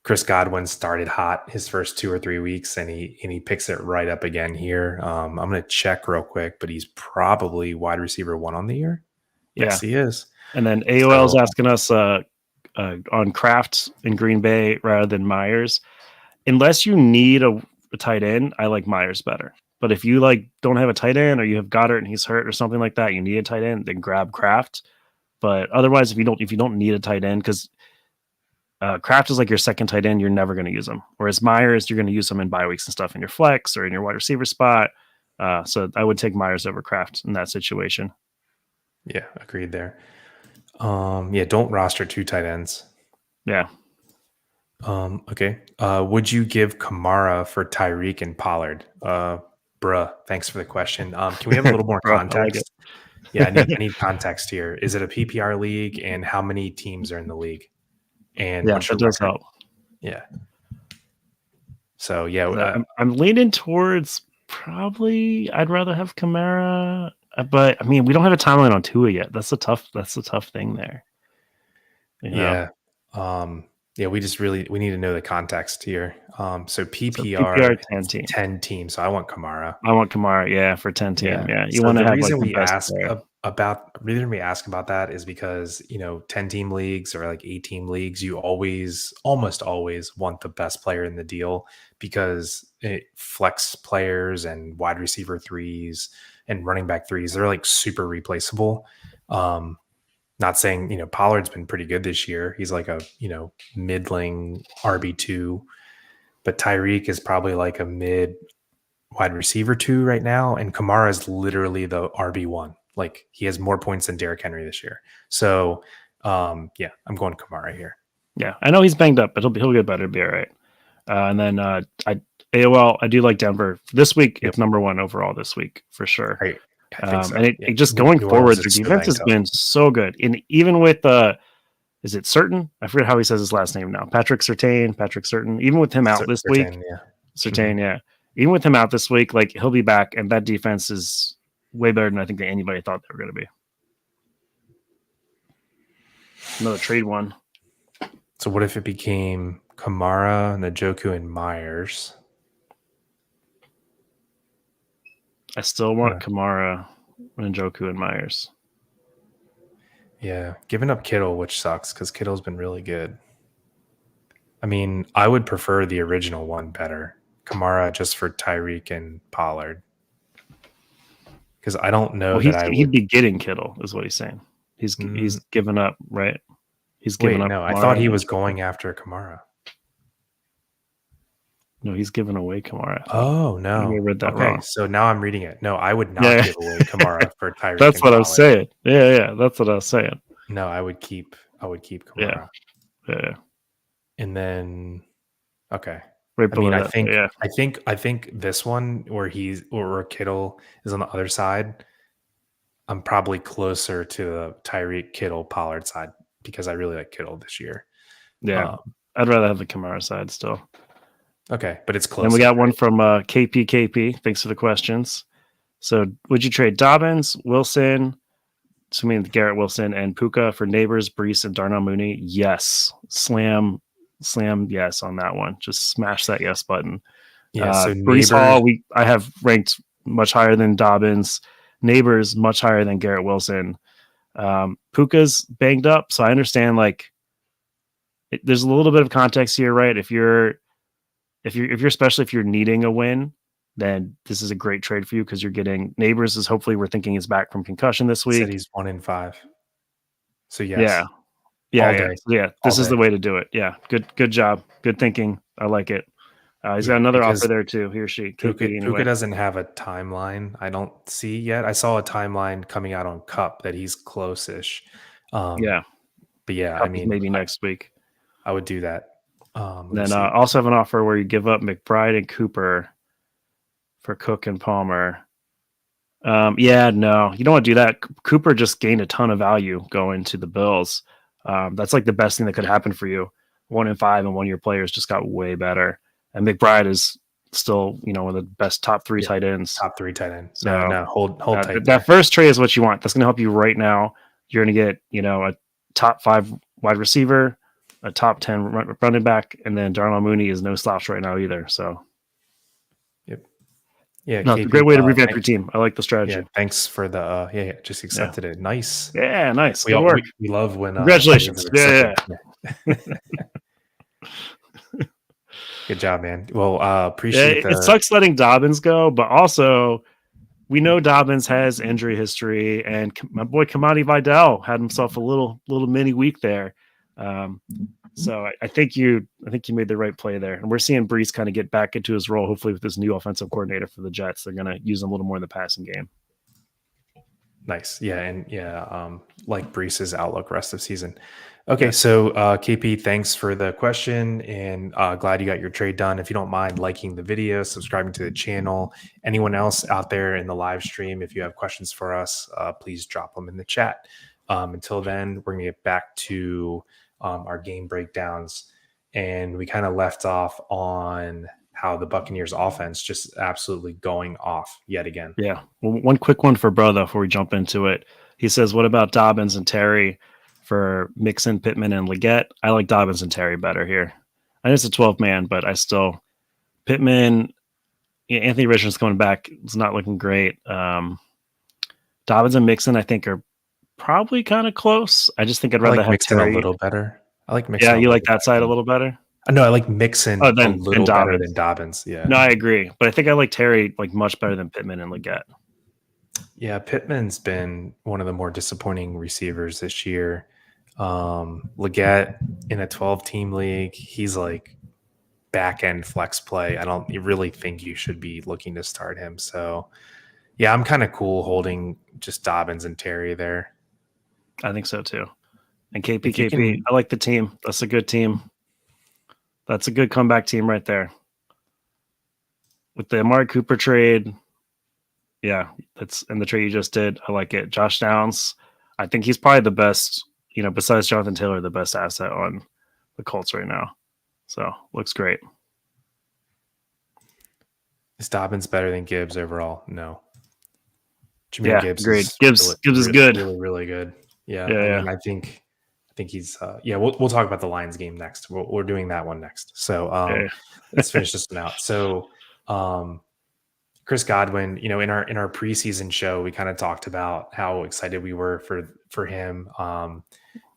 Chris Godwin started hot his first 2 or 3 weeks, and he picks it right up again here. I'm gonna check real quick, but he's probably wide receiver 1 on the year. Yeah. Yes, he is. And then AOL is So asking us on Kraft in Green Bay rather than Myers. Unless you need a tight end, I like Myers better. But if you like don't have a tight end or you have Goddard and he's hurt or something like that, you need a tight end, then grab Kraft. But otherwise, if you don't need a tight end, because Kraft is like your second tight end, you're never going to use him. Whereas Myers, you're going to use him in bye weeks and stuff in your flex or in your wide receiver spot. So I would take Myers over Kraft in that situation. yeah, agreed there. Yeah, don't roster 2 tight ends. Yeah. Okay. Would you give Kamara for Tyreek and Pollard? Bruh, thanks for the question. Can we have a little more Bro, I like context? Yeah, I need context here. Is it a PPR league, and how many teams are in the league? And Yeah, what's that your does record? help. Yeah. So yeah, I'm leaning towards probably I'd rather have Kamara, but I mean we don't have a timeline on Tua yet. That's the tough thing there. You know, yeah, yeah. We need to know the context here. So so PPR PPR 10 it's team. 10 teams. So I want Kamara. I want Kamara, yeah, for 10 team. Yeah. Yeah, you So want to the have like reason the we best ask player. about the reason we ask about that is because 10-team leagues or like 8-team leagues, you almost always want the best player in the deal because flex players and wide receiver threes and running back threes, they're like super replaceable. Not saying Pollard's been pretty good this year. He's like a middling RB2, but Tyreek is probably like a mid wide receiver 2 right now, and Kamara is literally the RB1. Like he has more points than Derrick Henry this year. So yeah, I'm going Kamara here. Yeah, I know he's banged up, but he'll get better. It'll be all right. And then AOL, I do like Denver this week. Yep. It's number one overall this week for sure. I think so. And Yeah. it just going New forward, Orleans their is so defense banged has up. been so good. And even with is it Certain? I forget how he says his last name now. Patrick Certain. Even with him out this week, Certain, yeah. Certain, yeah. Even with him out this week, like he'll be back, and that defense is way better than I think that anybody thought they were going to be. Another trade one. So what if it became Kamara, Njoku, and Myers? I still want Kamara, Njoku, and Myers. Yeah, giving up Kittle, which sucks because Kittle's been really good. I mean, I would prefer the original one better. Kamara just for Tyreek and Pollard. because I don't know Well, that I he'd would. be getting Kittle, is what he's saying. He's Mm, given up, right? He's given wait, up no, I thought Kamara he and was going after Kamara. no, he's given away Kamara, I thought. Oh Maybe I no. read that Okay, wrong. so now I'm reading it. No, I would not Yeah, give away Kamara for Tyreek that's and what I was Pollard. saying. Yeah, that's what I was saying. No, I would keep Yeah, Kamara. yeah. And then okay. Right I mean, below I that. But think yeah, I think I think this one where Kittle is on the other side, I'm probably closer to the Tyreek Kittle Pollard side because I really like Kittle this year. yeah. Um, I'd rather have the Kamara side still. okay, but it's Then we closer, got one right? from KPKP. Thanks for the questions. So, would you trade Dobbins, Wilson, so mean Garrett Wilson and Puka for Neighbors, Brees, and Darnell Mooney? Yes. Slam yes on that one. Just smash that yes button. Yeah, so Brees Hall, neighbors, I have ranked much higher than Dobbins. Neighbors, much higher than Garrett Wilson. Puka's banged up, so I understand there's a little bit of context here, right? If you're especially if you're needing a win, then this is a great trade for you because you're getting Neighbors is hopefully we're thinking is back from concussion this said week. he's 1 in 5. So Yeah. yes, Yeah, all yeah. day, So yeah, all this is day. the way to do it. Yeah. Good job. Good thinking. I like it. He's got Yeah, another offer because there too. He or she. Puka KP Puka anyway. doesn't have a timeline. I don't see yet. I saw a timeline coming out on Cup that he's close-ish. Um, Yeah. but yeah, I Cup is mean, maybe next week. I would do that. Let me Then see. also have an offer where you give up McBride and Cooper for Cook and Palmer. Yeah, no, you don't want to do that. Cooper just gained a ton of value going to the Bills. That's like the best thing that could happen for you. 1 in 5 and 1 year players just got way better. And McBride is still, one of the best top 3 Yeah, tight ends. top 3 tight end. No, So no, hold tight that there. first trade is what you want. That's going to help you right now. You're going to get, a top 5 wide receiver, a top 10 running back, and then Darnell Mooney is no slouch right now either. So Yep. Yeah, no, it's a KP. great way to revamp your team. I like the Yeah, strategy. thanks for the yeah, just Yeah. accepted it. Nice. Yeah, nice. We Good all work. we love when trades Congratulations. are Yeah, accepted. yeah. Good job, man. Well, Yeah, appreciate it the sucks letting Dobbins go, but also we know Dobbins has injury history, and my boy Kamani Vidal had himself a little mini week there. So I think you made the right play there, and we're seeing Brees kind of get back into his role. Hopefully, with this new offensive coordinator for the Jets, they're going to use him a little more in the passing game. nice. Yeah, and yeah, like Brees's outlook rest of season. Okay, Yeah, so KP, thanks for the question, and glad you got your trade done. If you don't mind liking the video, subscribing to the channel. Anyone else out there in the live stream, if you have questions for us, please drop them in the chat. Until then, we're gonna get back to our game breakdowns, and we kind of left off on how the Buccaneers offense just absolutely going off yet again. yeah. Well, one quick one for Bro though before we jump into it. He says, "What about Dobbins and Terry for Mixon, Pittman, and Leggett?" I like Dobbins and Terry better here. I know it's a 12-man, but I still Pittman. Yeah, Anthony Richards coming back. It's not looking great. Dobbins and Mixon, I think, are probably kind of close. I just think I'd I rather like have Mixon a Terry. little better. I like Yeah, Mixon a you like little that better side a than. little better. No, I like Oh, Mixon a then little better than Dobbins. Dobbins. Yeah. No, I agree, but I think I like Terry like much better than Pittman and Leggett. Yeah, Pittman's been one of the more disappointing receivers this year. Leggett in a 12-team league, he's like back end flex play. I don't really think you should be looking to start him. So, yeah, I'm kind of cool holding just Dobbins and Terry there. I think so too. And If you KPKP, can, I like the team. That's a good team. That's a good comeback team right there. With the Amari Cooper trade, yeah, that's and the trade you just did. I like it. Josh Downs, I think he's probably the best, besides Jonathan Taylor, the best asset on the Colts right now. So looks great. is Dobbins better than Gibbs overall? No. Jameer Yeah, Gibbs agreed. is Gibbs is good. really, really good. Yeah, Yeah, I yeah. mean, I think he's yeah. We'll talk about the Lions game next. We're doing that one next. So Yeah. let's finish this one out. So Chris Godwin, in our preseason show, we kind of talked about how excited we were for him.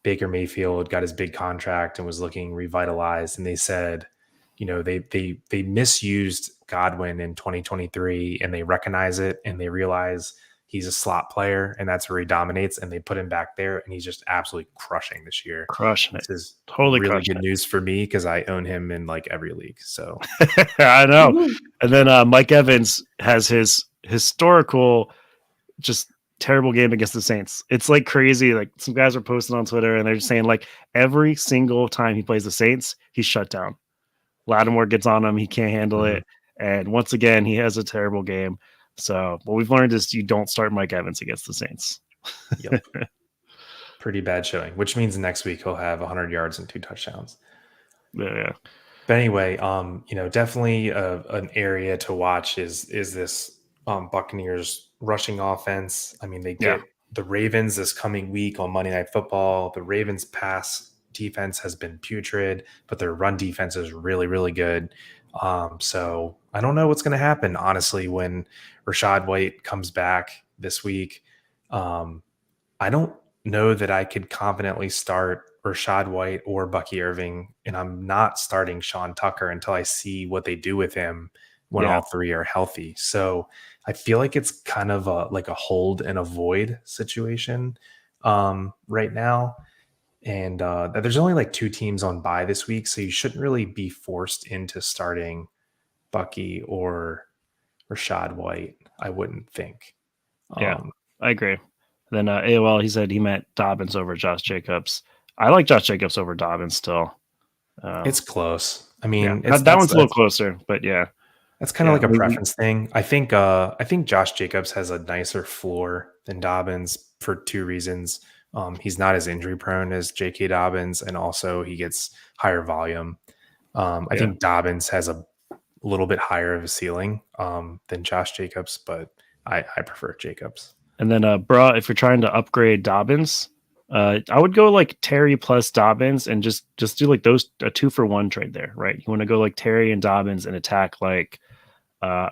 Baker Mayfield got his big contract and was looking revitalized, and they said, they misused Godwin in 2023, and they recognize it, and they realize he's a slot player, and that's where he dominates. And they put him back there, and he's just absolutely crushing this year. Crushing it. This is Totally really crushing good news for me because I own him in like every league. So it. I know. And then Mike Evans has his historical, just terrible game against the Saints. It's like crazy. Like some guys are posting on Twitter and they're just saying like every single time he plays the Saints, he's shut down. Lattimore gets on him, he can't handle it, and once again he has a terrible game. So what we've learned is you don't start Mike Evans against the Saints. Yep. Pretty bad showing, which means next week he'll have 100 yards and 2 touchdowns. Yeah. But anyway, definitely an area to watch is this Buccaneers rushing offense. I mean, they get the Ravens this coming week on Monday Night Football. The Ravens pass defense has been putrid, but their run defense is really, really good. So I don't know what's going to happen, honestly, when Rachaad White comes back this week. I don't know that I could confidently start Rachaad White or Bucky Irving, and I'm not starting Sean Tucker until I see what they do with him when all three are healthy. So I feel like it's kind of like a hold and avoid situation right now. And there's only like 2 teams on bye this week, so you shouldn't really be forced into starting Bucky or Rachaad White, I wouldn't think. I agree. Then AOL, he said he meant Dobbins over Josh Jacobs. I like Josh Jacobs over Dobbins still. It's close. I mean, that one's a little closer, but yeah. That's kind of like a preference thing. I think Josh Jacobs has a nicer floor than Dobbins for 2 reasons. He's not as injury prone as J.K. Dobbins, and also he gets higher volume. I think Dobbins has a little bit higher of a ceiling than Josh Jacobs, but I prefer Jacobs. And then, if you're trying to upgrade Dobbins, I would go like Terry plus Dobbins and just do like those a 2-for-1 trade there, right? You want to go like Terry and Dobbins and attack like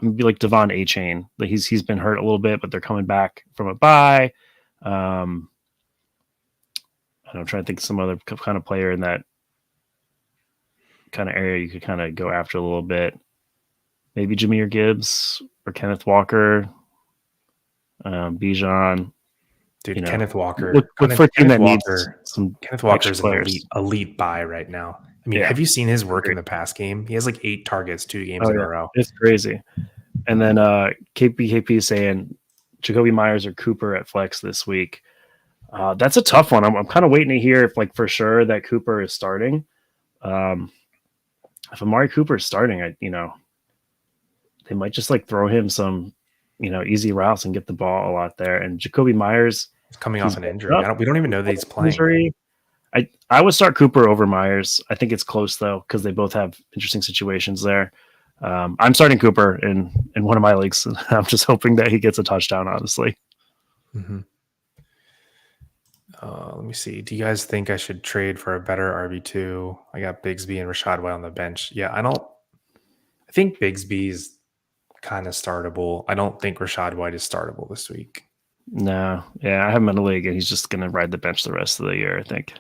maybe like Devon A-Chain. Like he's been hurt a little bit, but they're coming back from a bye. I'm trying to think of some other kind of player in that kind of area you could kind of go after a little bit. Maybe Jahmyr Gibbs or Kenneth Walker, Bijan. Dude, Kenneth Walker. Kenneth Walker's an elite buy right now. I mean, have you seen his work in the pass game? He has like 8 targets 2 games in a row. It's crazy. And then KPKP saying Jacoby Myers or Cooper at flex this week. That's a tough one. I'm kind of waiting to hear if like for sure that Cooper is starting. If Amari Cooper is starting, they might just like throw him some, easy routes and get the ball a lot there. And Jacoby Myers is coming off an injury. We don't even know that he's playing. Injury. I would start Cooper over Myers. I think it's close though because they both have interesting situations there. I'm starting Cooper in one of my leagues. I'm just hoping that he gets a touchdown. Honestly. Mm-hmm. Let me see. Do you guys think I should trade for a better RB2? I got Bigsby and Rachaad White on the bench. Yeah, I think Bigsby is kind of startable. I don't think Rachaad White is startable this week. No. Yeah, I have him in a league, and he's just going to ride the bench the rest of the year, I think,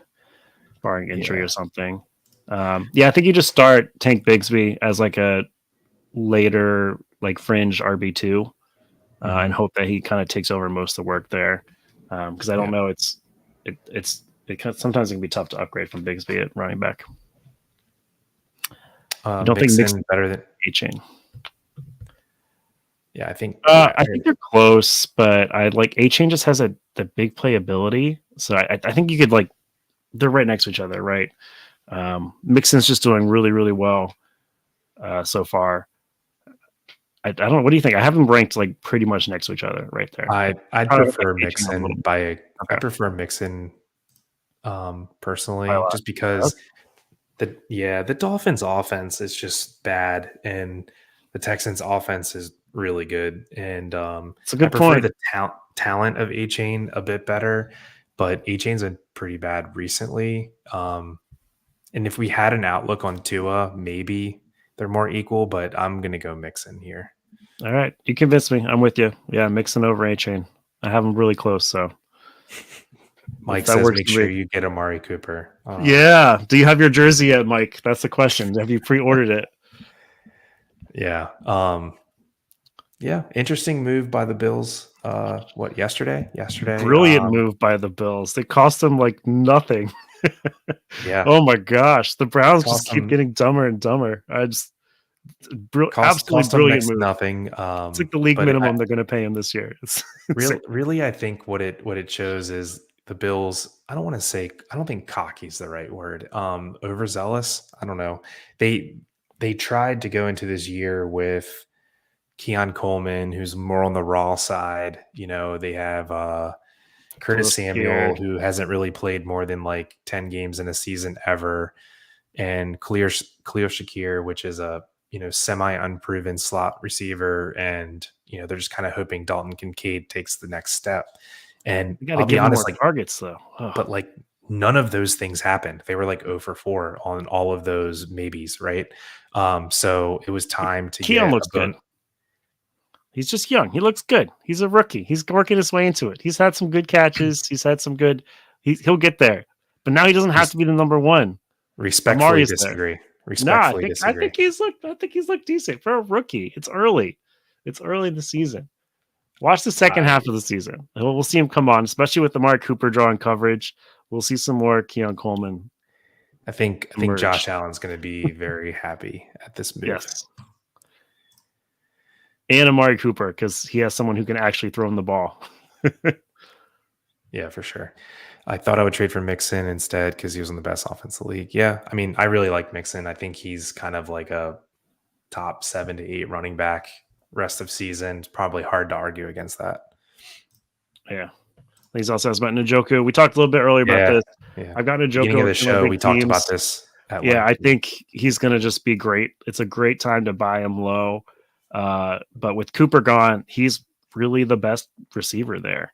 barring injury or something. I think you just start Tank Bigsby as like a later like fringe RB2 and hope that he kind of takes over most of the work there. Because I don't know, sometimes it can be tough to upgrade from Bigsby at running back. I don't think Mixon better than A-Chain. Yeah, I think I think they're close, but I like A-Chain just has the big playability. So I think you could like they're right next to each other, right? Mixon's just doing really, really well so far. I don't know. What do you think? I have them ranked like pretty much next to each other, right there. I'd prefer Mixon I prefer Mixon personally, just because the Dolphins offense is just bad and the Texans offense is really good. And it's a good point. The talent of A-Chain a bit better, but A-Chain's been pretty bad recently. And if we had an outlook on Tua, maybe they're more equal, but I'm going to go Mixon here. All right. You convinced me. I'm with you. Yeah, Mixon over A-Chain. I have them really close, so. Mike says make sure you get Amari Cooper. Yeah. Do you have your jersey yet, Mike? That's the question. Have you pre-ordered it? Yeah. Yeah, interesting move by the Bills. What yesterday? Yesterday. Brilliant move by the Bills. They cost them like nothing. Yeah, Oh my gosh, the Browns just cost keep them getting dumber and dumber. I just absolutely cost them brilliant next to move. nothing. It's like the league But minimum they're going to pay him this year. It's insane. really, I think what it shows is the Bills. I don't want to say. I don't think cocky is the right word. Overzealous. I don't know. They tried to go into this year with Keon Coleman, who's more on the raw side. They have Curtis Khalil Samuel, Shakir. who hasn't really played more than like 10 games in a season ever, and Khalil Shakir, which is a semi unproven slot receiver, and they're just kind of hoping Dalton Kincaid takes the next step. And You got to I'll be give him honest, more like, targets though. Ugh. but like none of those things happened. They were like 0 for 4 on all of those maybes, right? So it was time to Keon get a looks good. bone. He's just young. He looks good. He's a rookie. He's working his way into it. He's had some good catches. He's had some good. He'll get there. But now he doesn't have to be the number one. Respectfully Amari's there. disagree. No, I Respectfully think I disagree. think he's looked. I think he's looked decent for a rookie. It's early. It's early in the season. Watch the second I half of the season. We'll see him come on, especially with Amari Cooper drawing coverage. We'll see some more Keon Coleman I think emerge. Josh Allen's going to be very happy at this move. Yes, and Amari Cooper because he has someone who can actually throw him the ball. Yeah, for sure. I thought I would trade for Mixon instead because he was in the best offense in the league. Yeah, I mean, I really like Mixon. I think he's kind of like a top 7 to 8 running back rest of season. It's probably hard to argue against that. Yeah. He's also asked about Njoku. We talked a little bit earlier about Yeah, this. yeah. I've got Beginning of Njoku the in my show, big we talked about teams. this at Yeah, I length. think he's going to just be great. It's a great time to buy him low. But with Cooper gone, he's really the best receiver there.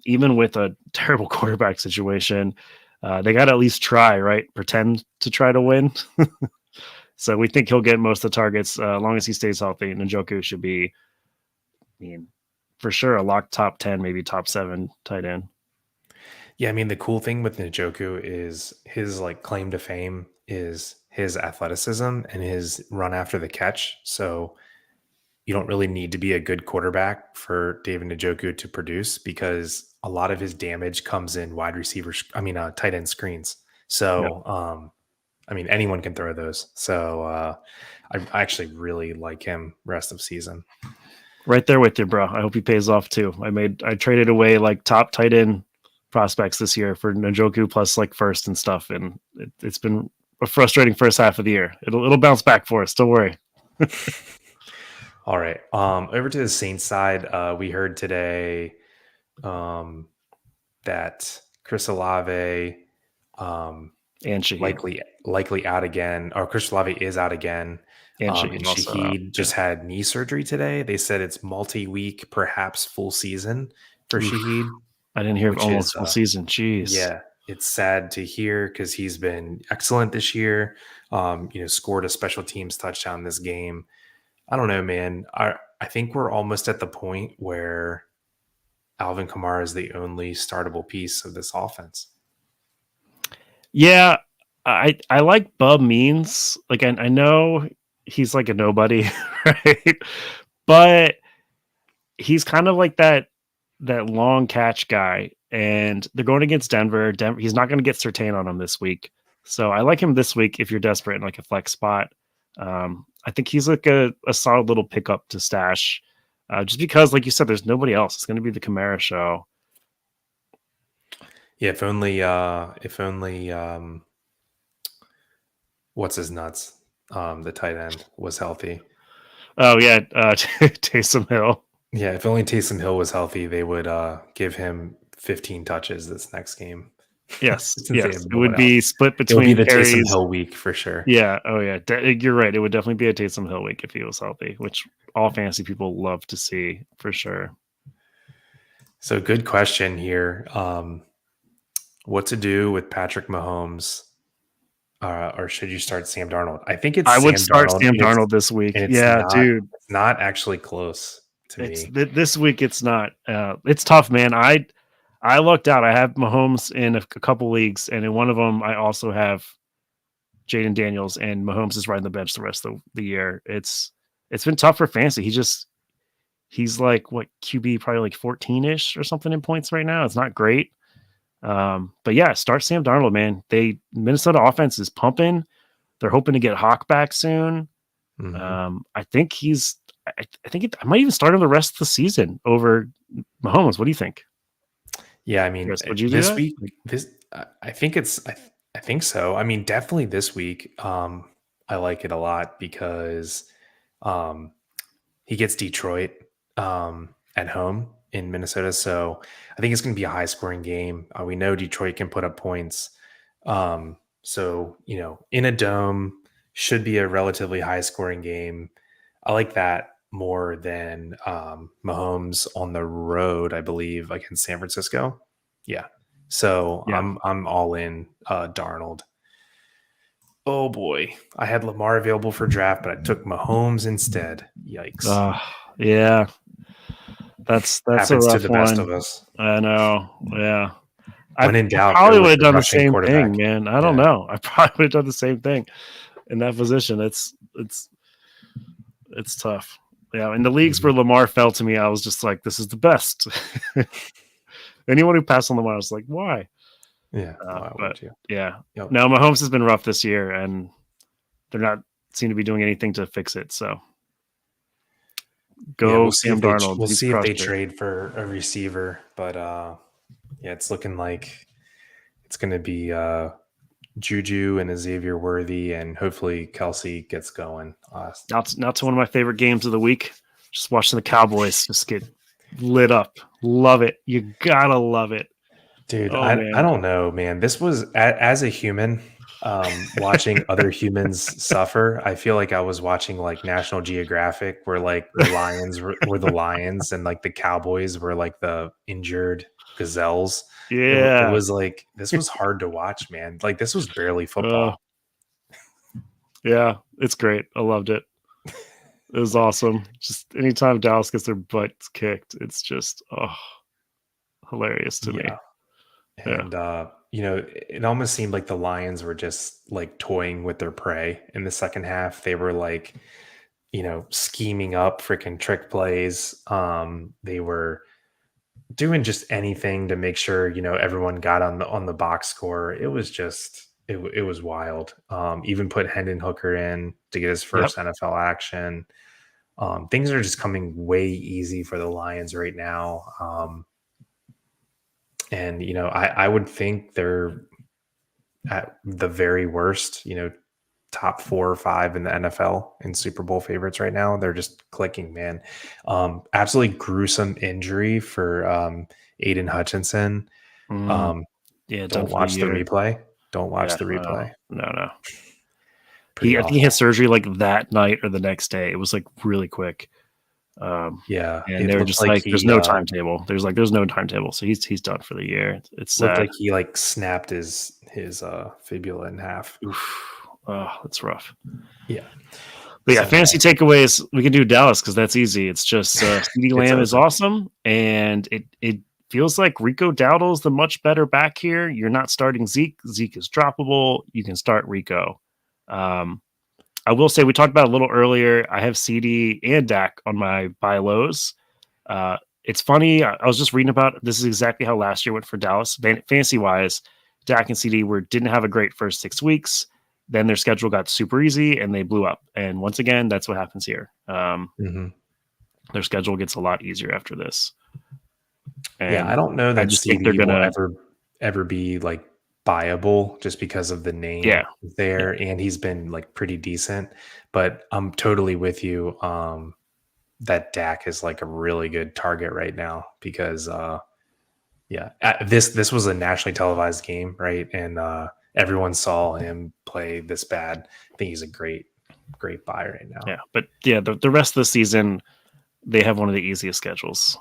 Even with a terrible quarterback situation, they got to at least try, right? Pretend to try to win. So we think he'll get most of the targets as long as he stays healthy. And Njoku should be, I mean, for sure, a lock top 10, maybe top 7 tight end. Yeah, I mean, the cool thing with Njoku is his like claim to fame is his athleticism and his run after the catch. So you don't really need to be a good quarterback for David Njoku to produce because a lot of his damage comes in wide receivers. I mean, tight end screens. Yeah. So, I mean, anyone can throw those. So I actually really like him rest of season. Right there with you, bro. I hope he pays off too. I traded away like top tight end prospects this year for Njoku plus like first and stuff, and it's been a frustrating first half of the year. It'll bounce back for us. Don't worry. All right. Over to the Saints side, we heard today that Chris Olave And Shaheed. likely out again, or Chris Olave is out again. And And Shaheed also out. Shaheed just had knee surgery today. They said it's multi-week, perhaps full season for Oof. Shaheed, I didn't hear which almost is full season. Jeez. yeah, it's sad to hear because he's been excellent this year. Scored a special teams touchdown this game. I don't know, man. I think we're almost at the point where Alvin Kamara is the only startable piece of this offense. Yeah, I like Bub Means. Like I know he's like a nobody, right? But he's kind of like that long catch guy, and they're going against Denver. He's not going to get Surtain on him this week, so I like him this week if you're desperate in like a flex spot. I think he's like a solid little pickup to stash, just because, like you said, there's nobody else. It's going to be the Kamara show. Yeah, if only what's his nuts? The tight end was healthy. Oh yeah, Taysom Hill. Yeah, if only Taysom Hill was healthy, they would give him 15 touches this next game. Yes, Since they yes, have it no one would be else. split It would be between the Taysom carries. Hill week for sure. Yeah. Oh, yeah. You're right. It would definitely be a Taysom Hill week if he was healthy, which all fantasy people love to see for sure. So good question here. What to do with Patrick Mahomes? Or should you start Sam Darnold? I think it's I would Sam start Darnold. Sam Darnold this week. And Yeah, dude. it's not actually close to It's me. this week. It's not. It's tough, man. I lucked out. I have Mahomes in a couple leagues, and in one of them, I also have Jaden Daniels, and Mahomes is riding the bench the rest of the year. It's been tough for fantasy. He's like what QB probably like 14-ish or something in points right now. It's not great. But yeah, start Sam Darnold, man. Minnesota offense is pumping. They're hoping to get Hawk back soon. Mhm. I think I might even start him the rest of the season over Mahomes. What do you think? Yeah, I mean, Chris, would you do this that? week, I think I think so. I mean, definitely this week, I like it a lot because, um, he gets Detroit, at home in Minnesota, so I think it's gonna be a high scoring game. We know Detroit can put up points. So, in a dome should be a relatively high scoring game. I like that more than Mahomes on the road, I believe, against San Francisco. Yeah. So Yeah. I'm all in Darnold. Oh boy. I had Lamar available for draft, but I took Mahomes instead. Yikes. Uh, yeah. That's a Happens to rough the best one. of us. I know. Yeah. I When in doubt, go probably would with have the done the rushing same thing, quarterback. man. I don't Yeah. know. I probably would have done the same thing in that position. It's tough. Yeah, in the leagues Mhm. where Lamar fell to me, I was just like, this is the best. Anyone who passed on Lamar was like, why? Yeah. Why But would you? yeah, Yep. no, Mahomes has been rough this year, and they're not seem to be doing anything to fix it. So Yeah, go Sam Darnold. we'll He's see if they crushed it. trade for a receiver, but yeah, it's looking like it's going to be Juju and Xavier Worthy, and hopefully Kelsey gets going. Not to one of my favorite games of the week. Just watching the Cowboys just get lit up. Love it. You gotta love it. Dude, Oh I man. don't know, man. This was as a human, watching other humans suffer. I feel like I was watching like National Geographic, where like the lions were the lions, and like the cowboys were like the injured gazelles. It Yeah. was like this was hard to watch, man. Like this was barely Uh, football. yeah. It's great. I loved it. It was awesome. Just anytime Dallas gets their butts kicked, it's just hilarious to me. Yeah, Yeah. and it almost seemed like the lions were just like toying with their prey in the second half. They were like scheming up freaking trick plays. They were doing just anything to make sure, everyone got on the box score. It was just it was wild. Even put Hendon Hooker in to get his Yep. first NFL action. Things are just coming way easy for the Lions right now. And I would think they're at the very worst, top 4 or 5 in the NFL in Super Bowl favorites right now. They're just clicking, man. Absolutely gruesome injury for Aiden Hutchinson. Mm, Um, yeah, done don't for the watch the year. replay. Don't watch Yeah. the replay. No. Pretty I think he had awful. surgery like that night or the next day. It was like really quick. Yeah, And it they were looked just like like, "There's no timetable." There's no timetable, so he's done for the year. It's sad. he like snapped his fibula in half. Oof. Oh, that's rough. Yeah. But yeah, So fantasy takeaways. We can do Dallas because that's easy. It's just CeeDee it's Lamb is open. awesome, and it feels like Rico Dowdle's the much better back here. You're not starting Zeke. Zeke is droppable. You can start Rico. Um, I will say we talked about it a little earlier. I have CD and Dak on my buy lows. It's funny. I was just reading about this is exactly how last year went for Dallas fantasy wise. Dak and CD didn't have a great first 6 weeks. Then their schedule got super easy and they blew up. And once again, that's what happens here. Mhm. Their schedule gets a lot easier after this. Yeah, I And don't know I that just think they're CD will gonna, ever be like buyable just because of the yeah, name yeah, there, and he's been like pretty decent. But I'm totally with you. That Dak is like a really good target right now because yeah, this was a nationally televised game, right? And everyone saw him play this bad. I think he's a great buy right now. yeah. But yeah, the rest of the season, they have one of the easiest schedules.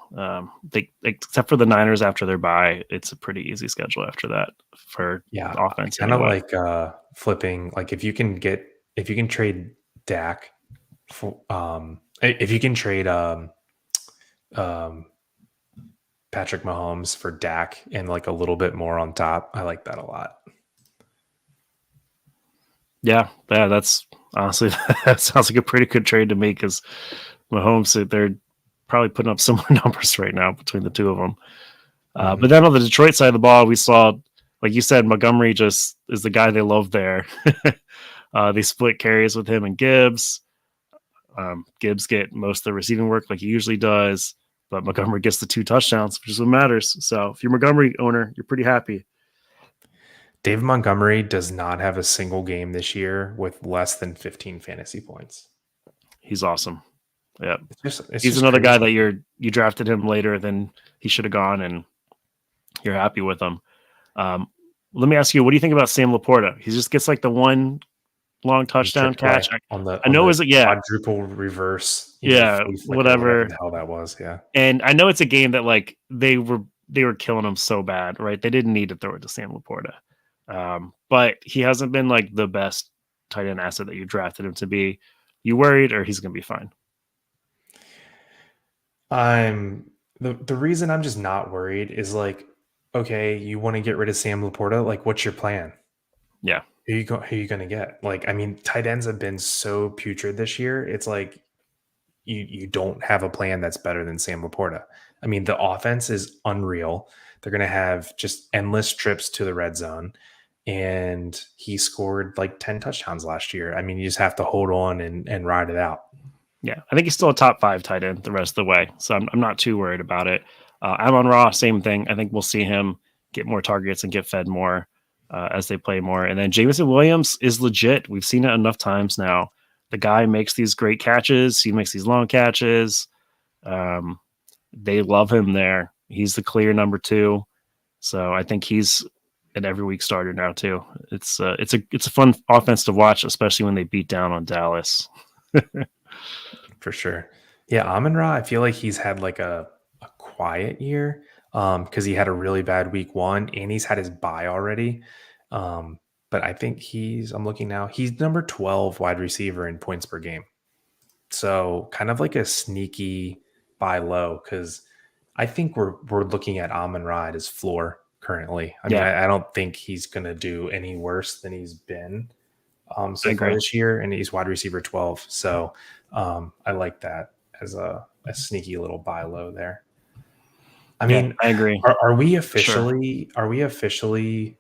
They except for the Niners after their bye, it's a pretty easy schedule after that for Yeah, I offense kind of anyway. like flipping. Like if you can trade Dak for if you can trade um Patrick Mahomes for Dak and like a little bit more on top, I like that a lot. Yeah, that's honestly that sounds like a pretty good trade to me because Mahomes they're probably putting up similar numbers right now between the two of them. Mhm. But then on the Detroit side of the ball, we saw, like you said, Montgomery just is the guy they love there. They split carries with him and Gibbs. Gibbs get most of the receiving work like he usually does, but Montgomery gets the 2 touchdowns, which is what matters. So if you're a Montgomery owner, you're pretty happy. David Montgomery does not have a single game this year with less than 15 fantasy points. He's awesome. Yeah, It's he's just another guy crazy. that you drafted him later than he should have gone, and you're happy with him. Um, Let me ask you, what do you think about Sam Laporta? He just gets like the one long The touchdown trick play catch. on the I know is it, yeah, quadruple reverse, yeah, flea flicker, whatever whatever. the hell that was. Yeah. And I know it's a game that like they were killing him so bad, right? They didn't need to throw it to Sam Laporta, but he hasn't been like the best tight end asset that you drafted him to be. You worried, or he's going to be fine? I'm the reason I'm just not worried is like, okay, you want to get rid of Sam Laporta, like what's your plan? Yeah, Who you gonna get? Like, I mean, tight ends have been so putrid this year. It's like you don't have a plan that's better than Sam Laporta. I mean, the offense is unreal. They're gonna have just endless trips to the red zone. And he scored like 10 touchdowns last year. I mean, you just have to hold on and ride it out. yeah. I think he's still a top 5 tight end the rest of the way, so I'm not too worried about it. Amon Ra, same thing. I think we'll see him get more targets and get fed more as they play more. And then Jameson Williams is legit. We've seen it enough times now. The guy makes these great catches. He makes these long catches. Um, they love him there. He's the clear number 2. So I think he's an every week starter now too. It's a fun offense to watch, especially when they beat down on Dallas. For sure. Yeah, Amon Ra, I feel like he's had like a quiet year because he had a really bad week 1 and he's had his bye already. But I think I'm looking now, he's number 12 wide receiver in points per game. So kind of like a sneaky buy low because I think we're looking at Amon Ra at his floor currently. I mean, Yeah, I don't think he's going to do any worse than he's been I so far agree. this year, and he's wide receiver 12. So I like that as a sneaky little buy low there. I Yeah, mean, I agree. are we Sure. officially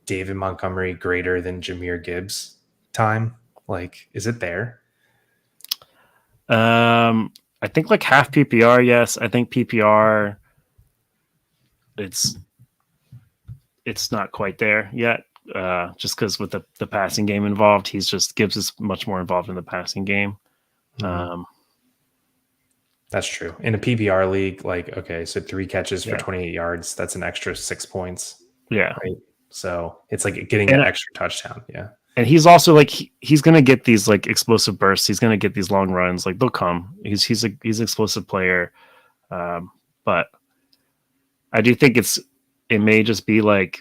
David Montgomery greater than Jameer Gibbs time? Like, is it there? I think like half PPR. Yes, I think PPR. It's it's not quite there yet. Just because with the passing game involved, Gibbs is much more involved in the passing game. Mhm. Um, That's true. In a PPR league, like, okay, so 3 catches for yeah, 28 yards, that's an extra 6 points, yeah, right? So it's like getting an and extra touchdown. Yeah. he's also like he's gonna get these like explosive bursts. He's gonna get these long runs. Like they'll come. He's an explosive player. But I do think it may just be like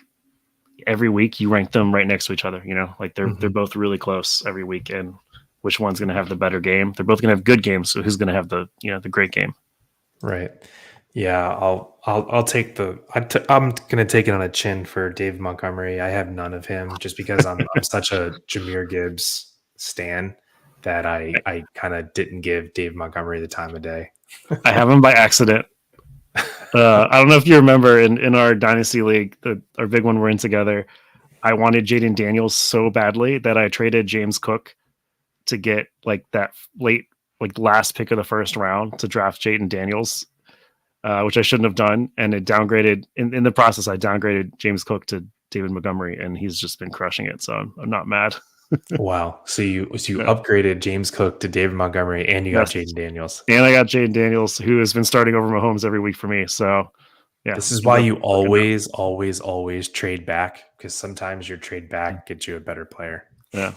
every week you rank them right next to each other. You know, like they're Mhm. both really close every week, and which one's going to have the better game? They're both going to have good games. So who's going to have the great game? Right. Yeah, I'll take I'm gonna take it on a chin for Dave Montgomery. I have none of him just because I'm such a Jameer Gibbs stan that I kind of didn't give Dave Montgomery the time of day. I have him by accident. I don't know if you remember in our dynasty league, our big one we're in together. I wanted Jaden Daniels so badly that I traded James Cook to get like that late, like last pick of the first round to draft Jaden Daniels, which I shouldn't have done. And it downgraded in the process. I downgraded James Cook to David Montgomery, and he's just been crushing it. So I'm not mad. Wow. So you Yeah. upgraded James Cook to David Montgomery and you got Yes. Jaden Daniels. And I got Jaden Daniels, who has been starting over Mahomes every week for me. So yeah, This is it why worked you out. always trade back because sometimes your trade back gets you a better player. Yeah.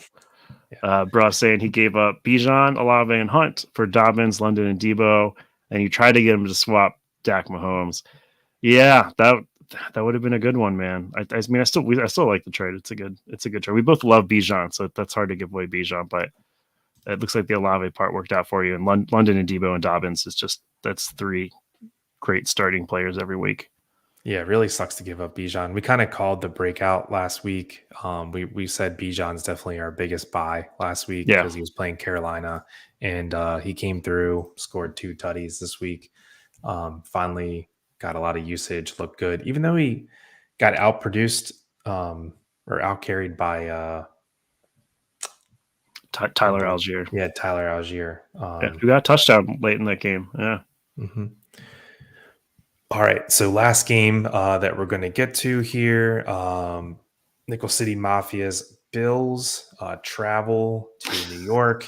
Yeah. Bro saying he gave up Bijan, Olave, and Hunt for Dobbins, London, and Debo, and you tried to get him to swap Dak Mahomes. Yeah, that would have been a good one, man. I mean, I still like the trade. It's a good trade. We both love Bijan, so that's hard to give away Bijan, but it looks like the Olave part worked out for you. And London and Debo and Dobbins is just that's 3 great starting players every week. Yeah, it really sucks to give up Bijan. We kind of called the breakout last week. We said Bijan's definitely our biggest buy last week Yeah, because he was playing Carolina, and he came through, scored 2 tutties this week. Finally got a lot of usage, looked good, even though he got outproduced or outcarried by I'm Tyler blank. Algier. Yeah, Tyler Algier. Yeah, who got a touchdown late in that game. Yeah. Mhm. All right, so last game that we're going to get to here, Nickel City Mafia's Bills travel to New York,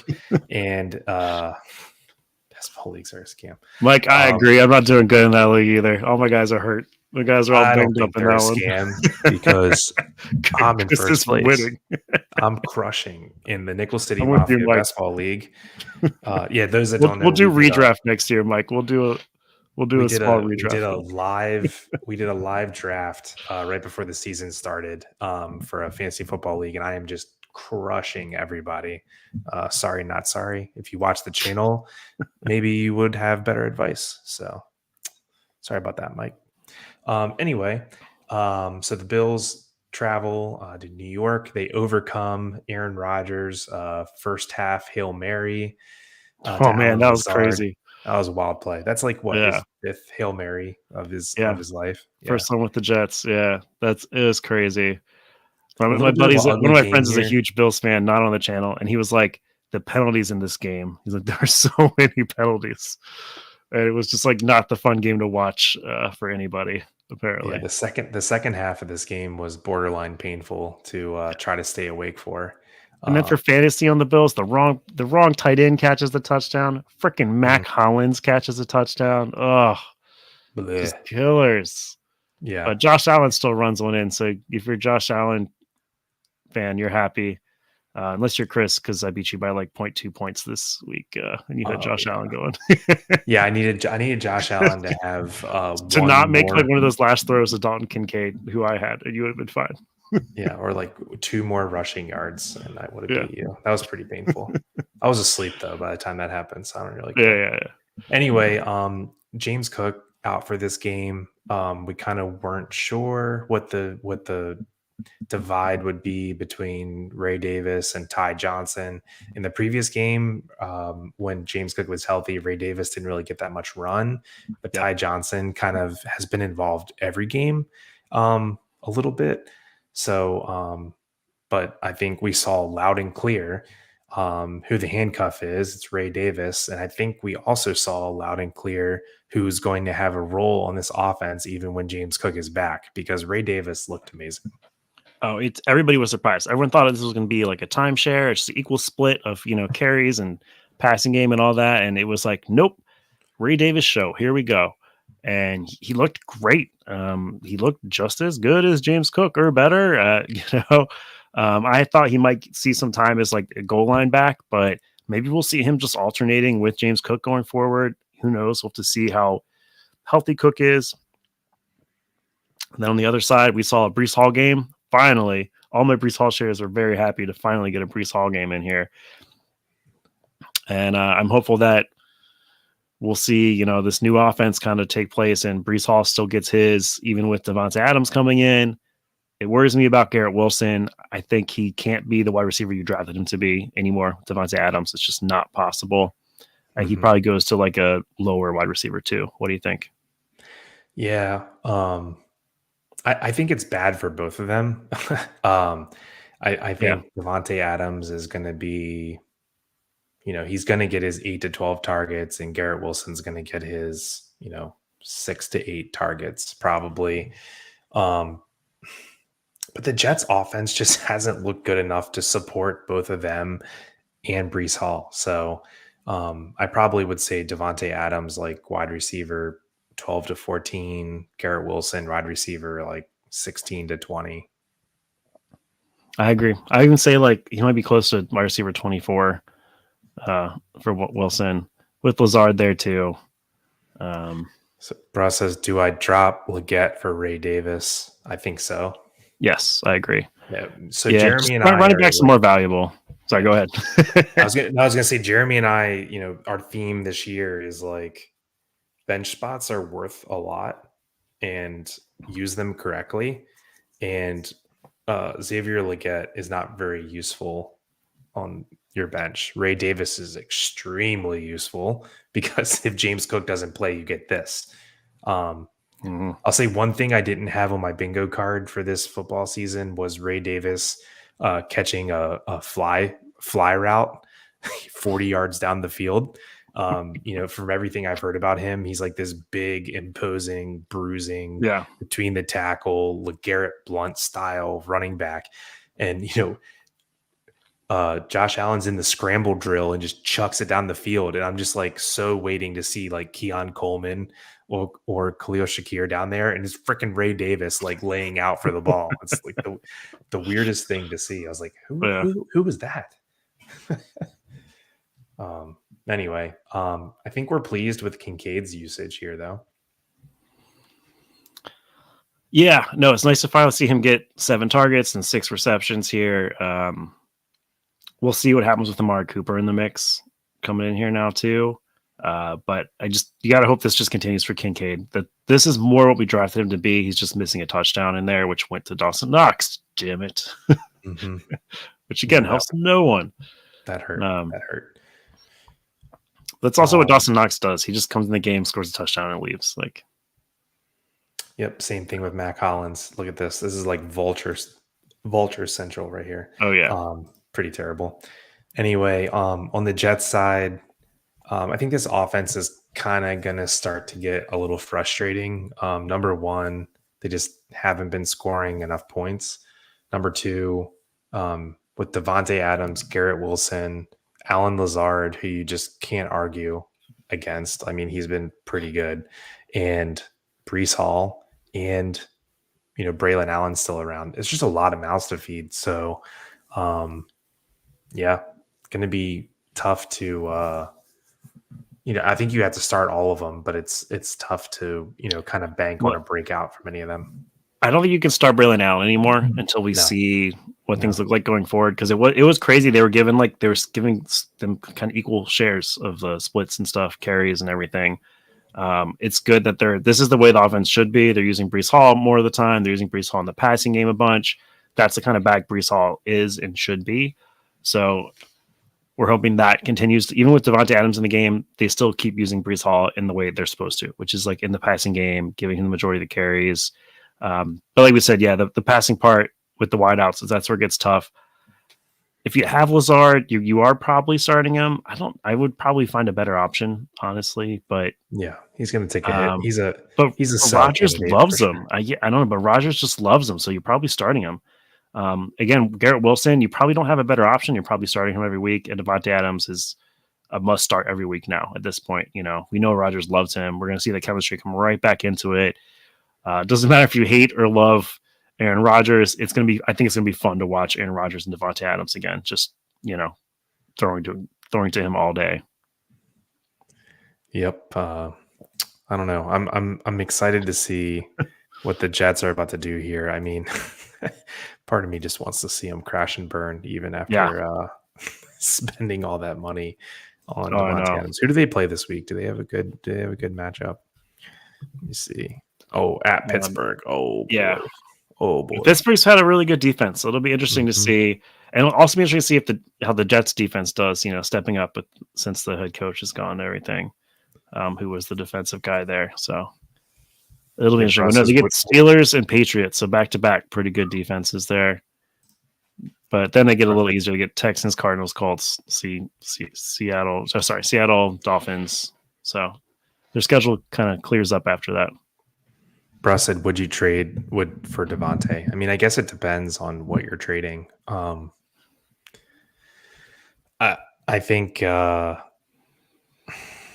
and basketball leagues are a scam. Mike, I Um, agree. I'm not doing good in that league either. All my guys are hurt. My guys are all I don't banged up think in they're a that one. scam because I'm in Chris first is place. winning. I'm crushing in the Nickel City I'm with you, Mafia Mike. Basketball League. Yeah, those that We'll don't we'll know, do redraft next year, Mike. We'll do a small redraft. we did a live draft right before the season started for a fantasy football league, and I am just crushing everybody. Sorry, not sorry. If you watch the channel, maybe you would have better advice. So sorry about that, Mike. Anyway, so the Bills travel to New York. They overcome Aaron Rodgers' first half Hail Mary to Oh man, Alan that was Lazard. crazy. That was a wild play. That's like what Yeah, his fifth Hail Mary of yeah. his life. Yeah, First one with the Jets. Yeah, it was crazy. a My little bit of buddy's an one ugly of my game friends is a here. huge Bills fan, not on the channel, and he was like, "The penalties in this game." He's like, "There are so many penalties," and it was just like not the fun game to watch for anybody. Yeah, Apparently, the second half of this game was borderline painful to try to stay awake for. and then for Um, fantasy on the Bills, the wrong tight end catches the touchdown. Freaking mhm. Mac Hollins catches a touchdown. Oh, Bleh. just killers. Yeah, But Josh Allen still runs one in. So if you're a Josh Allen fan, you're happy. Unless you're Chris, because I beat you by like 0.2 points this week, and you had oh Josh Allen yeah, going. yeah. I needed Josh Allen to have To one not make like more. one of those last throws to Dalton Kincaid, who I had, and you would have been fine. Yeah, or like 2 more rushing yards, and I would have Yeah. beat you. That was pretty painful. I was asleep though by the time that happened, so I don't really Yeah. care. Yeah. Yeah. Anyway, James Cook out for this game. We kind of weren't sure what the divide would be between Ray Davis and Ty Johnson. In the previous game, when James Cook was healthy, Ray Davis didn't really get that much run, but Yep. Ty Johnson kind of has been involved every game a little bit. So, but I think we saw loud and clear who the handcuff is. It's Ray Davis. And I think we also saw loud and clear who's going to have a role on this offense, even when James Cook is back, because Ray Davis looked amazing. Oh, it's everybody was surprised. Everyone thought this was going to be like a timeshare, it's the equal split of carries and passing game and all that, and it was like, nope, Ray Davis show. Here we go, and he looked great. He looked just as good as James Cook or better. I thought he might see some time as like a goal line back, but maybe we'll see him just alternating with James Cook going forward. Who knows? We'll have to see how healthy Cook is. And then on the other side, we saw a Brees Hall game. Finally, all my Brees Hall shares are very happy to finally get a Brees Hall game in here. And I'm hopeful that we'll see, this new offense kind of take place and Brees Hall still gets his, even with Devontae Adams coming in. It worries me about Garrett Wilson. I think he can't be the wide receiver you drafted him to be anymore. Devontae Adams, it's just not possible. He Mm-hmm. probably goes to like a lower wide receiver too. What do you think? Yeah. I think it's bad for both of them. I Yeah. think Devontae Adams is going to be, he's going to get his 8 to 12 targets, and Garrett Wilson's going to get his, 6 to 8 targets probably. But the Jets offense just hasn't looked good enough to support both of them and Brees Hall. So I probably would say Devontae Adams, like wide receiver 12 to 14, Garrett Wilson, wide receiver like 16 to 20. I agree. I even say like he might be close to wide receiver 24 for Wilson with Lazard there too. So Bra says, do I drop Leggett for Ray Davis? I think so. Yes, I agree. Yeah. So Yeah, just Jeremy and I running are backs are like, more valuable. Sorry, yeah. go ahead. I was gonna say Jeremy and I, our theme this year is like bench spots are worth a lot. and use them correctly. And Xavier Leggett is not very useful on your bench. Ray Davis is extremely useful because if James Cook doesn't play, you get this. I'll say one thing I didn't have on my bingo card for this football season was Ray Davis catching a fly route 40 yards down the field. From everything I've heard about him, he's like this big, imposing, bruising Yeah. between the tackle, LeGarrette Blunt style running back. And, Josh Allen's in the scramble drill and just chucks it down the field. And I'm just like so waiting to see like Keon Coleman or Khalil Shakir down there. And it's freaking Ray Davis like laying out for the ball. It's like the weirdest thing to see. I was like, who was that? Anyway, I think we're pleased with Kincaid's usage here, though. Yeah, no, it's nice to finally see him get 7 targets and 6 receptions here. We'll see what happens with Amari Cooper in the mix coming in here now too. But you got to hope this just continues for Kincaid. That this is more what we drafted him to be. He's just missing a touchdown in there, which went to Dawson Knox. Damn it! Mm-hmm. Which again helps no one. That hurt. That hurt. That's also what Dawson Knox does. He just comes in the game, scores a touchdown, and leaves. Like, yep, same thing with Mac Hollins. Look at this. This is like vulture central right here. Oh yeah, pretty terrible. Anyway, on the Jets side, I think this offense is kind of going to start to get a little frustrating. Number one, they just haven't been scoring enough points. Number two, with Devontae Adams, Garrett Wilson, Alan Lazard, who you just can't argue against. I mean, he's been pretty good. And Brees Hall and, Braylon Allen's still around. It's just a lot of mouths to feed. So, yeah, going to be tough to, I think you have to start all of them, but it's tough to, kind of bank on a breakout from any of them. I don't think you can start Braylon Allen anymore until we see what things look like going forward. Because it was crazy. They were giving them kind of equal shares of the splits and stuff, carries and everything. It's good that this is the way the offense should be. They're using Brees Hall more of the time. They're using Brees Hall in the passing game a bunch. That's the kind of back Brees Hall is and should be. So we're hoping that continues. Even with Devontae Adams in the game, they still keep using Brees Hall in the way they're supposed to, which is like in the passing game, giving him the majority of the carries. But like we said, the passing part with the wideouts, that's where it gets tough. If you have Lazard, you are probably starting him. I would probably find a better option, honestly. But yeah, he's going to take a hit. He's a Rodgers loves him. I don't know, but Rodgers just loves him, so you're probably starting him. Again, Garrett Wilson, you probably don't have a better option. You're probably starting him every week, and Devontae Adams is a must start every week now. At this point, we know Rodgers loves him. We're going to see the chemistry come right back into it. Doesn't matter if you hate or love Aaron Rodgers. I think it's going to be fun to watch Aaron Rodgers and Devontae Adams again. Just throwing to him all day. Yep. I don't know. I'm excited to see what the Jets are about to do here. I mean, part of me just wants to see them crash and burn, even after spending all that money on Devontae Adams. Who do they play this week? Do they have a good matchup? Let me see. Oh, at Pittsburgh. Oh, boy. Yeah. Oh boy. Pittsburgh's had a really good defense, so it'll be interesting to see, and it'll also be interesting to see how the Jets defense does. Stepping up since the head coach is gone and everything. Who was the defensive guy there? So it'll be interesting. They get Steelers and Patriots, so back to back, pretty good defenses there. But then they get a little easier to get Texans, Cardinals, Colts, Seattle Dolphins. So their schedule kind of clears up after that. Bruss said, would you trade for Devontae? I mean, I guess it depends on what you're trading. I think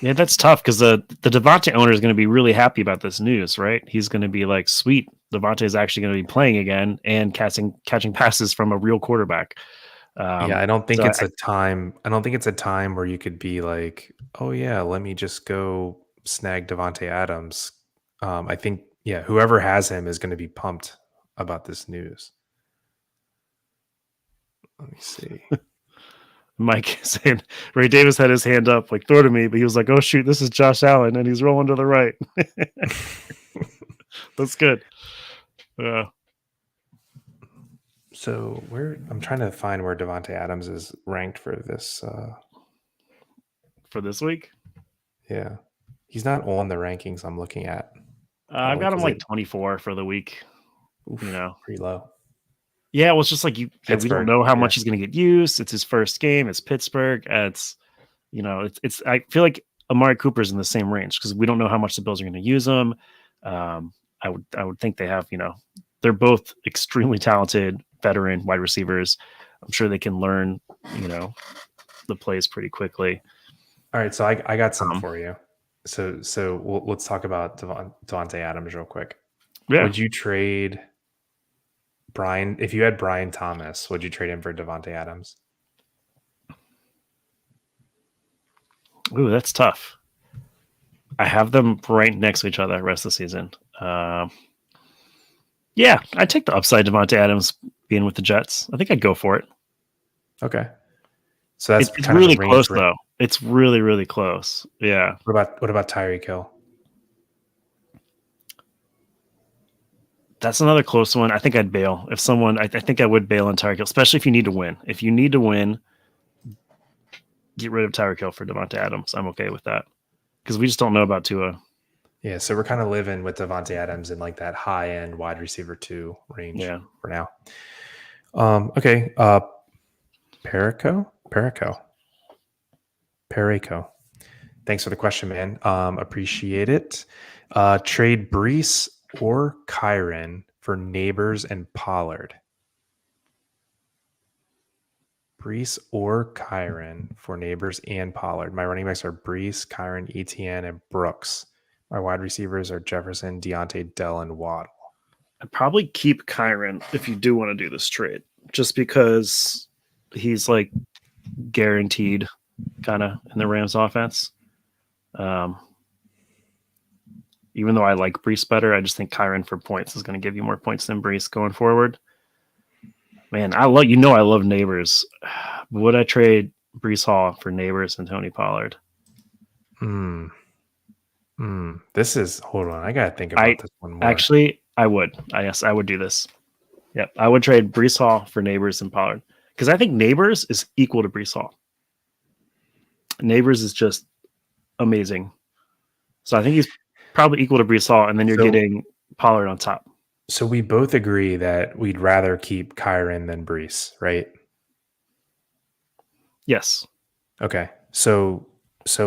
yeah, that's tough because the Devontae owner is going to be really happy about this news, right? He's going to be like, sweet, Devontae is actually going to be playing again and catching passes from a real quarterback. I don't think it's a time. I don't think it's a time where you could be like, oh yeah, let me just go snag Devontae Adams. I think whoever has him is going to be pumped about this news. Let me see. Mike saying Ray Davis had his hand up, like throw to me, but he was like, "Oh shoot, this is Josh Allen," and he's rolling to the right. That's good. Uh, So I'm trying to find where Devontae Adams is ranked for this. for this week, Yeah, he's not on the rankings I'm looking at I've probably got him because like it 24 for the week. You oof, know, pretty low. yeah, well, it's just like we don't Pittsburgh, know how yeah. much he's going to get used. It's his first game. It's Pittsburgh. It's it's. I feel like Amari Cooper's in the same range because we don't know how much the Bills are going to use him. I would think they have they're both extremely talented veteran wide receivers. I'm sure they can learn you know the plays pretty quickly. All right, so I got some Um, for you. Let's talk about Devontae Adams real quick. yeah, Would you trade Brian if you had Brian Thomas? Would you trade him for Devontae Adams? ooh, that's tough. I have them right next to each other the rest of the season. Yeah, I'd take the upside Devontae Adams being with the Jets. I think I'd go for it. Okay, so that's It's kind of a really range. close though. It's really, really close. Yeah. What about Tyreek Hill? That's another close one. I think I'd bail. If someone I think I would bail on Tyreek Hill, especially if you need to win. If you need to win, get rid of Tyreek Hill for Devontae Adams. I'm okay with that. Because we just don't know about Tua. Yeah, so we're kind of living with Devontae Adams in like that high end wide receiver 2 range Yeah. for now. Okay. Perico. Thanks for the question, man. Appreciate it. Trade Brees or Kyron for Neighbors and Pollard. Brees or Kyron for Neighbors and Pollard. My running backs are Brees, Kyron, Etienne, and Brooks. My wide receivers are Jefferson, Deontay, Dell, and Waddle. I'd probably keep Kyron if you do want to do this trade. Just because he's like guaranteed kind of in the Rams offense. Um, even though I like Brees better, I just think Kyron for points is going to give you more points than Brees going forward. Man, I love Neighbors. Would I trade Brees Hall for Neighbors and Tony Pollard? This is hold on. I gotta think I about this one more. actually I would. Yes, I would do this. Yep, I would trade Brees Hall for Neighbors and Pollard because I think Neighbors is equal to Brees Hall. Neighbors is just amazing. So I think he's probably equal to Brees Hall, and then you're getting Pollard on top. So we both agree that we'd rather keep Kyron than Brees, right? Yes. Okay. So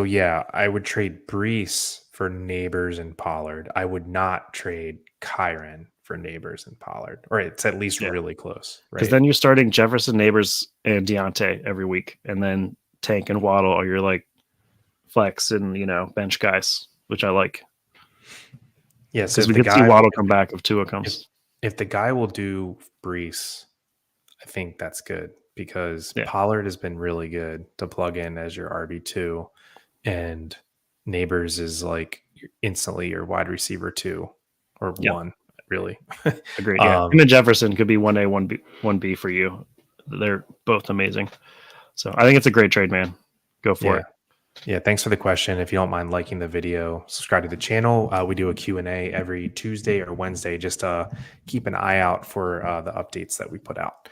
yeah, I would trade Brees for Neighbors and Pollard. I would not trade Kyron for Neighbors and Pollard. Or it's at least really close, right? Because then you're starting Jefferson, Neighbors, and Deontay every week, and then Tank and Waddle are your like flex and bench guys, which I like. Yeah, so because we could see Waddle come back if Tua comes. If the guy will do Brees, I think that's good because Pollard has been really good to plug in as your RB2, and Neighbors is like instantly your wide receiver 2 or 1, really. Agreed. Yeah, and then Jefferson could be 1A, 1B for you. They're both amazing. So I think it's a great trade, man. Go for it. Yeah, thanks for the question. If you don't mind liking the video, subscribe to the channel. We do a Q&A every Tuesday or Wednesday. Just keep an eye out for the updates that we put out.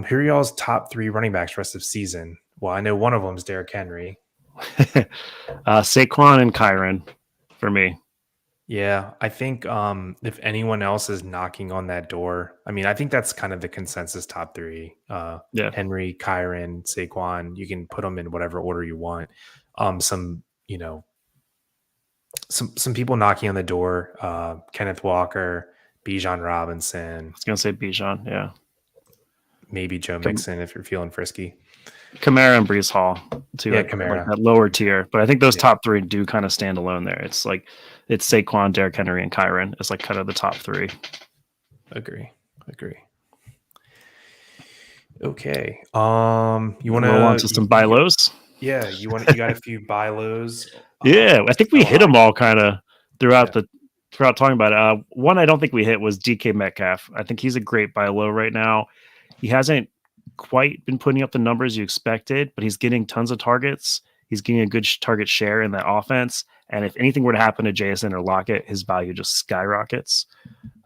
Here are y'all's top 3 running backs rest of season. Well, I know one of them is Derrick Henry. Saquon and Kyron for me. Yeah, I think if anyone else is knocking on that door, I mean, I think that's kind of the consensus top 3. Henry, Kyron, Saquon. You can put them in whatever order you want. Some people knocking on the door. Kenneth Walker, Bijan Robinson. I was gonna say Bijan, yeah. Maybe Joe Mixon if you're feeling frisky. Kamara and Brees Hall too. Yeah, like Kamara. That lower tier. But I think those top 3 do kind of stand alone there. It's like it's Saquon, Derrick Henry, and Kyron. It's like kind of the top 3. Agree. Okay. You want to roll on to some buy lows? Yeah, you got a few buy lows. Yeah, I think we hit them all kind of throughout talking about it. One I don't think we hit was DK Metcalf. I think he's a great buy low right now. He hasn't quite been putting up the numbers you expected, but he's getting tons of targets. He's getting a good target share in that offense. And if anything were to happen to JSN or Lockett, his value just skyrockets.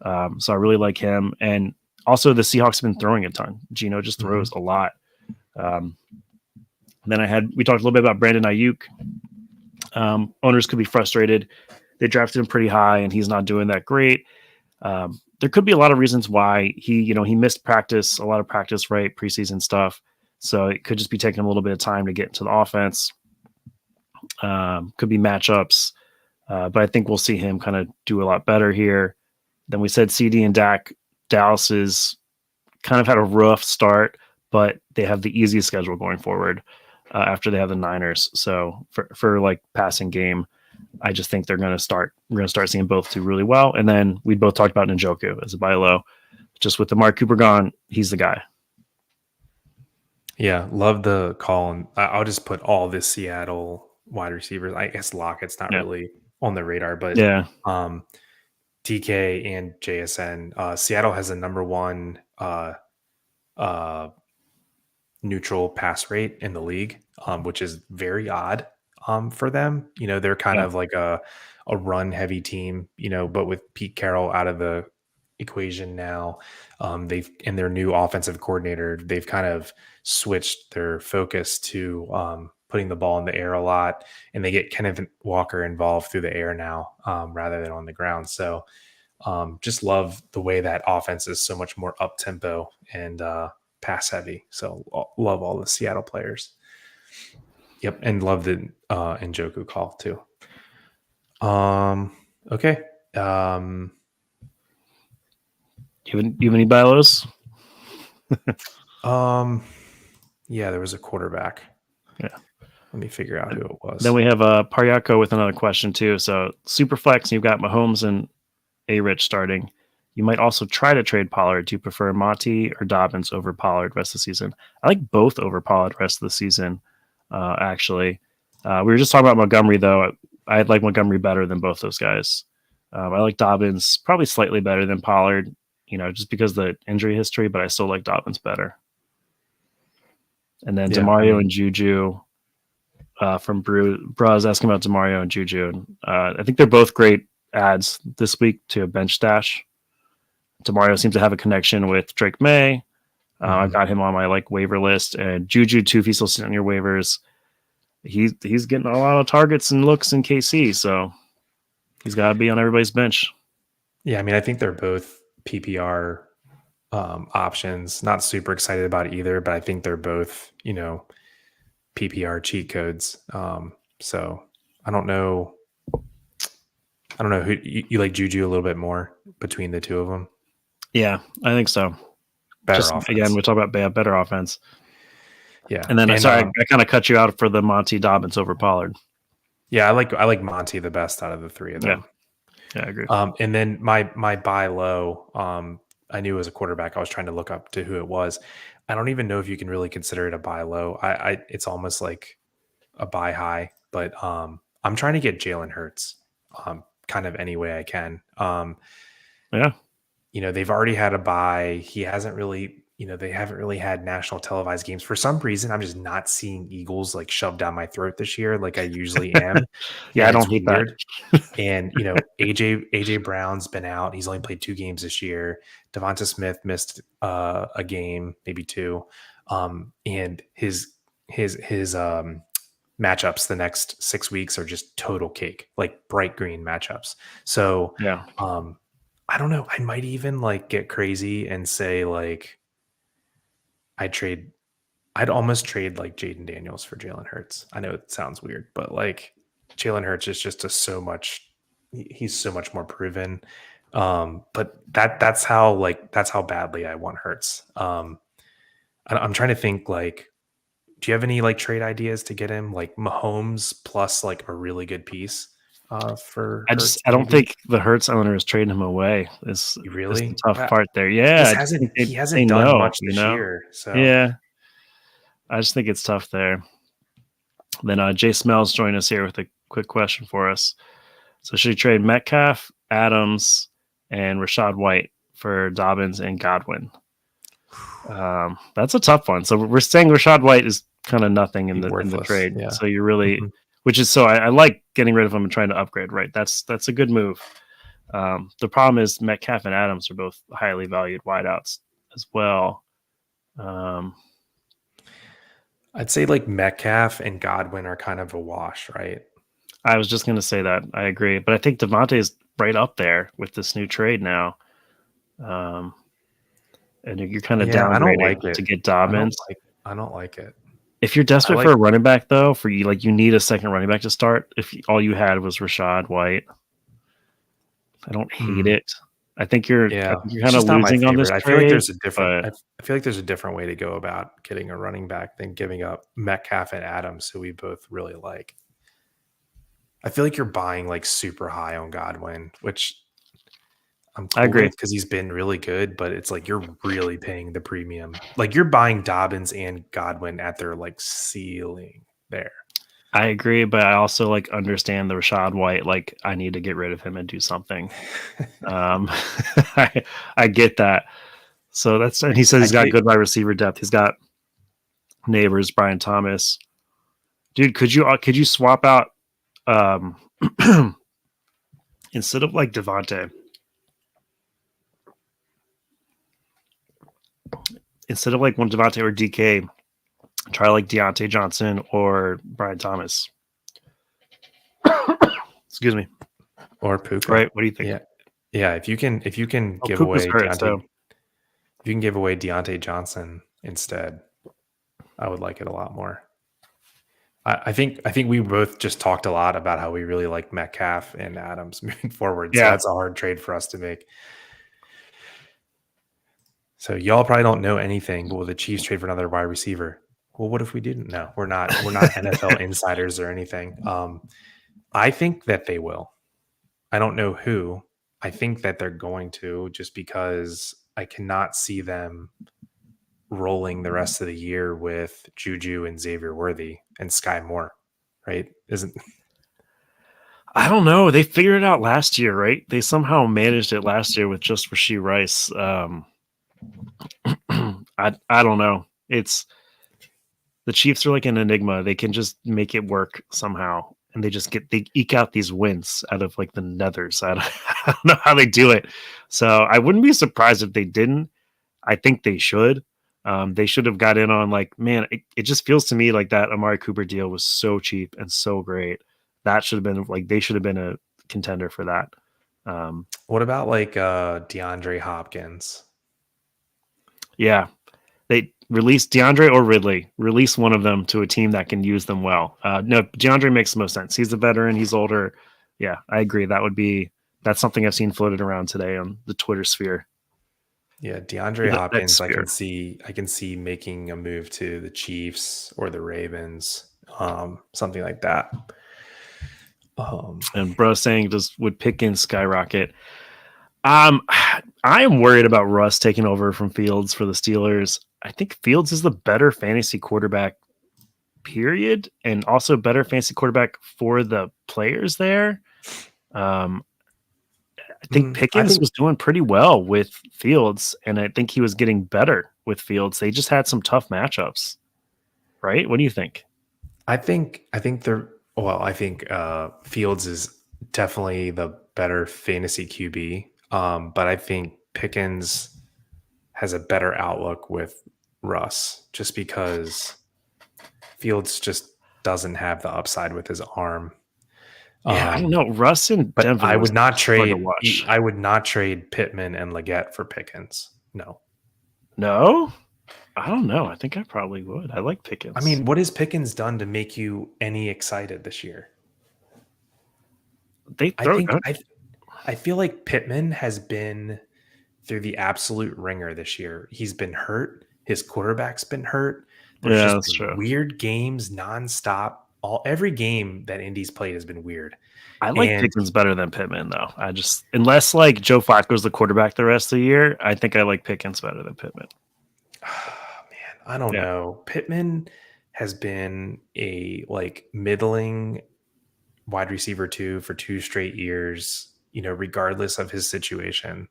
So I really like him. And also, the Seahawks have been throwing a ton. Geno just throws a lot. Then we talked a little bit about Brandon Ayuk. Owners could be frustrated. They drafted him pretty high, and he's not doing that great. There could be a lot of reasons why he missed practice, a lot of practice, right? Preseason stuff. So it could just be taking him a little bit of time to get into the offense. Could be matchups. But I think we'll see him kind of do a lot better here. Then we said CD and Dak. Dallas is kind of had a rough start, but they have the easiest schedule going forward after they have the Niners. So for like passing game, I just think we're going to start seeing both do really well. And then we both talked about Njoku as a buy low. Just with the Mark Cooper gone, he's the guy. Yeah, love the call. And I'll just put all the Seattle wide receivers. I guess Lockett's not really on the radar, but DK and JSN. Seattle has a number one neutral pass rate in the league, which is very odd for them. They're kind of like a run heavy team, but with Pete Carroll out of the equation now, they've in their new offensive coordinator, they've kind of switched their focus to putting the ball in the air a lot, and they get Kenneth Walker involved through the air now rather than on the ground. So just love the way that offense is so much more up tempo and pass heavy. So love all the Seattle players. Yep, and love the Njoku call too. Okay. You have any buy lows? Yeah, there was a quarterback. Yeah. Let me figure out who it was. Then we have Paryako with another question too. So super flex, you've got Mahomes and A-Rich starting. You might also try to trade Pollard. Do you prefer Monty or Dobbins over Pollard rest of the season? I like both over Pollard rest of the season, actually. We were just talking about Montgomery, though. I like Montgomery better than both those guys. I like Dobbins probably slightly better than Pollard, just because of the injury history, but I still like Dobbins better. And then DeMario and Juju from Braz asking about DeMario and Juju. I think they're both great ads this week to a bench stash. DeMario seems to have a connection with Drake May. I got him on my waiver list, and Juju too. If he's still sitting on your waivers, he's getting a lot of targets and looks in KC, so he's got to be on everybody's bench. Yeah, I mean, I think they're both PPR options. Not super excited about either, but I think they're both PPR cheat codes. So I don't know who you like. Juju a little bit more between the two of them. Yeah, I think so. Better offense. Again, we talk about better offense. Yeah. And then I kind of cut you out for the Monty Dobbins over Pollard. Yeah, I like Monty the best out of the three of them. Yeah, I agree. And then my buy low, I knew it was a quarterback. I was trying to look up to who it was. I don't even know if you can really consider it a buy low. It's almost like a buy high, but I'm trying to get Jalen Hurts kind of any way I can. They've already had a bye. He hasn't really, they haven't really had national televised games. For some reason, I'm just not seeing Eagles shoved down my throat this year like I usually am. I don't hate that. And, AJ Brown's been out. He's only played 2 games this year. Devonta Smith missed a game, maybe 2. And his matchups the next 6 weeks are just total cake, bright green matchups. So, I don't know. I might even get crazy and say I'd almost trade Jaden Daniels for Jalen Hurts. I know it sounds weird, but Jalen Hurts is just he's so much more proven. But that's how badly I want Hurts. I'm trying to think do you have any trade ideas to get him Mahomes plus a really good piece? For I don't think the Hurts owner is trading him away. Is the tough part there. Yeah, he hasn't done much this year. So yeah, I just think it's tough there. Then Jay Smells joined us here with a quick question for us. So should he trade Metcalf, Adams, and Rachaad White for Dobbins and Godwin? That's a tough one. So we're saying Rachaad White is kind of nothing in the trade. Yeah. So you're really which is so I like getting rid of him and trying to upgrade. Right, that's a good move. The problem is Metcalf and Adams are both highly valued wideouts as well. I'd say like Metcalf and Godwin are kind of a wash, right? I was just going to say that. I agree. But I think Devontae is right up there with this new trade now. Um, and you're kind of Yeah, I don't downgrading like it. to get Dobbins. I don't like it. If you're I desperate like for a running back, though, for you, like you need a second running back to start. If all you had was Rashad White, I don't hate it. I think you're yeah, kind it's of just not my losing on this favorite. I feel like trade, there's a different but I feel like there's a different way to go about getting a running back than giving up Metcalf and Adams, who we both really like. I feel like you're buying like super high on Godwin, which I'm I cool agree. with because he's been really good, but it's like you're really paying the premium. Like you're buying Dobbins and Godwin at their like ceiling there. I agree, but I also like understand the Rashad White. Like I need to get rid of him and do something. Um, I get that. So that's and he says I he's got get good wide receiver depth. He's got Neighbors, Brian Thomas. Dude, could you swap out um instead of like Devontae, instead of like one Devontae or DK, try like Deontay Johnson or Brian Thomas. Excuse me. or Puka. Right? What do you think? Yeah. Yeah. If you can Oh, give Puka's away hurt, so if you can give away Deontay Johnson instead, I would like it a lot more. I think we both just talked a lot about how we really like Metcalf and Adams moving forward. So yeah. that's a hard trade for us to make. So y'all probably don't know anything, but will the Chiefs trade for another wide receiver? Well, what if we didn't know? We're not NFL insiders or anything. I think that they will. I don't know who. I think that they're going to, just because I cannot see them rolling the rest of the year with Juju and Xavier Worthy and Sky Moore, right? Isn't I don't know. They figured it out last year, right? They somehow managed it last year with just Rasheed Rice. I don't know. It's the Chiefs are like an enigma. They can just make it work somehow, and they eke out these wins out of like the nethers. I don't know how they do it. So I wouldn't be surprised if they didn't. I think they should. They should have got in on like, man, it just feels to me like that Amari Cooper deal was so cheap and so great. That should have been like they should have been a contender for that. what about like DeAndre Hopkins? Yeah, they release DeAndre or Ridley. Release one of them to a team that can use them well. No, DeAndre makes the most sense. He's a veteran. He's older. Yeah, I agree. That's something I've seen floated around today on the Twitter sphere. Yeah, DeAndre The X Hopkins, sphere. I can see making a move to the Chiefs or the Ravens, something like that. And bro saying would Pickens skyrocket? I am worried about Russ taking over from Fields for the Steelers. I think Fields is the better fantasy quarterback, period, and also better fantasy quarterback for the players there. I think Pickens was doing pretty well with Fields, and I think he was getting better with Fields. They just had some tough matchups, right? What do you think? I think they're well. I think Fields is definitely the better fantasy QB, but I think Pickens has a better outlook with Russ, just because Fields just doesn't have the upside with his arm. Yeah, I don't know. Russ in But Denver was hard to watch. I would not trade Pittman and Leggett for Pickens. No. No, I don't know. I think I probably would. I like Pickens. I mean, what has Pickens done to make you any excited this year? they throw. I feel like Pittman has been through the absolute ringer this year. He's been hurt. His quarterback's been hurt. There's Yeah, just that's been true. weird games nonstop. Every game that Indy's played has been weird. I like Pickens better than Pittman, though. I just unless like Joe Flacco's the quarterback the rest of the year, I think I like Pickens better than Pittman. Man, I don't know. Pittman has been a like middling wide receiver 2 for 2 straight years, regardless of his situation.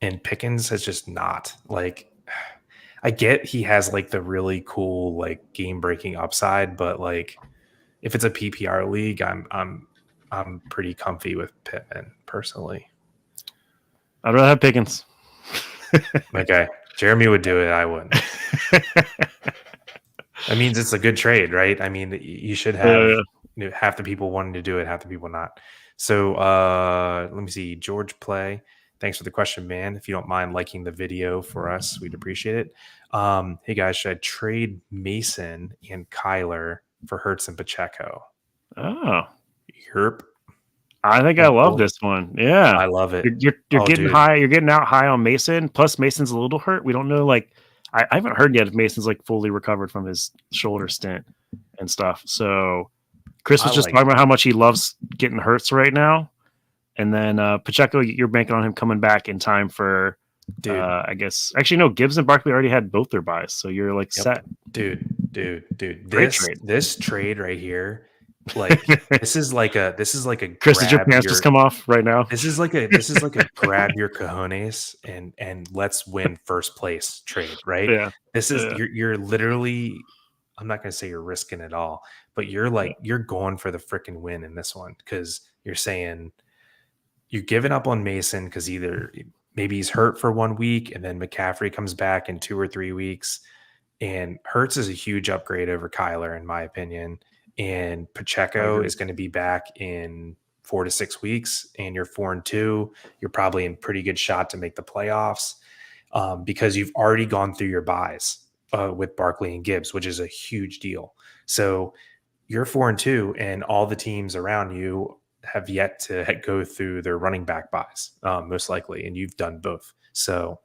And Pickens has just not. Like, I get he has like the really cool like game breaking upside, but like if it's a PPR league, I'm pretty comfy with Pittman personally. I'd rather have Pickens. Okay, Jeremy would do it. I wouldn't. That means it's a good trade, right? I mean, you should have half the people wanting to do it, half the people not. So let me see. George Play, thanks for the question, man. If you don't mind liking the video for us, we'd appreciate it. Hey guys, should I trade Mason and Kyler for Hurts and Pacheco? Oh, Yerp. I think I love this one. Yeah, I love it. You're getting high. You're getting out high on Mason. Plus, Mason's a little hurt. We don't know. Like, I haven't heard yet if Mason's like fully recovered from his shoulder stint and stuff. So, Chris was just talking about how much he loves getting hurts right now. And then Pacheco, you're banking on him coming back in time for. I guess actually no. Gibbs and Barkley already had both their buys, so you're like set. Dude. This trade right here. Like this is like a Chris, did your pants just come off right now? This is like a grab your cojones and let's win first place trade, right? Yeah. This is you're literally, I'm not gonna say you're risking it all, but you're like you're going for the freaking win in this one because you're saying you're giving up on Mason because either maybe he's hurt for 1 week and then McCaffrey comes back in 2 or 3 weeks, and Hurts is a huge upgrade over Kyler in my opinion. And Pacheco is going to be back in 4 to 6 weeks, and you're 4-2. You're probably in pretty good shot to make the playoffs because you've already gone through your buys with Barkley and Gibbs, which is a huge deal. So you're 4-2, and all the teams around you have yet to go through their running back buys, most likely, and you've done both. So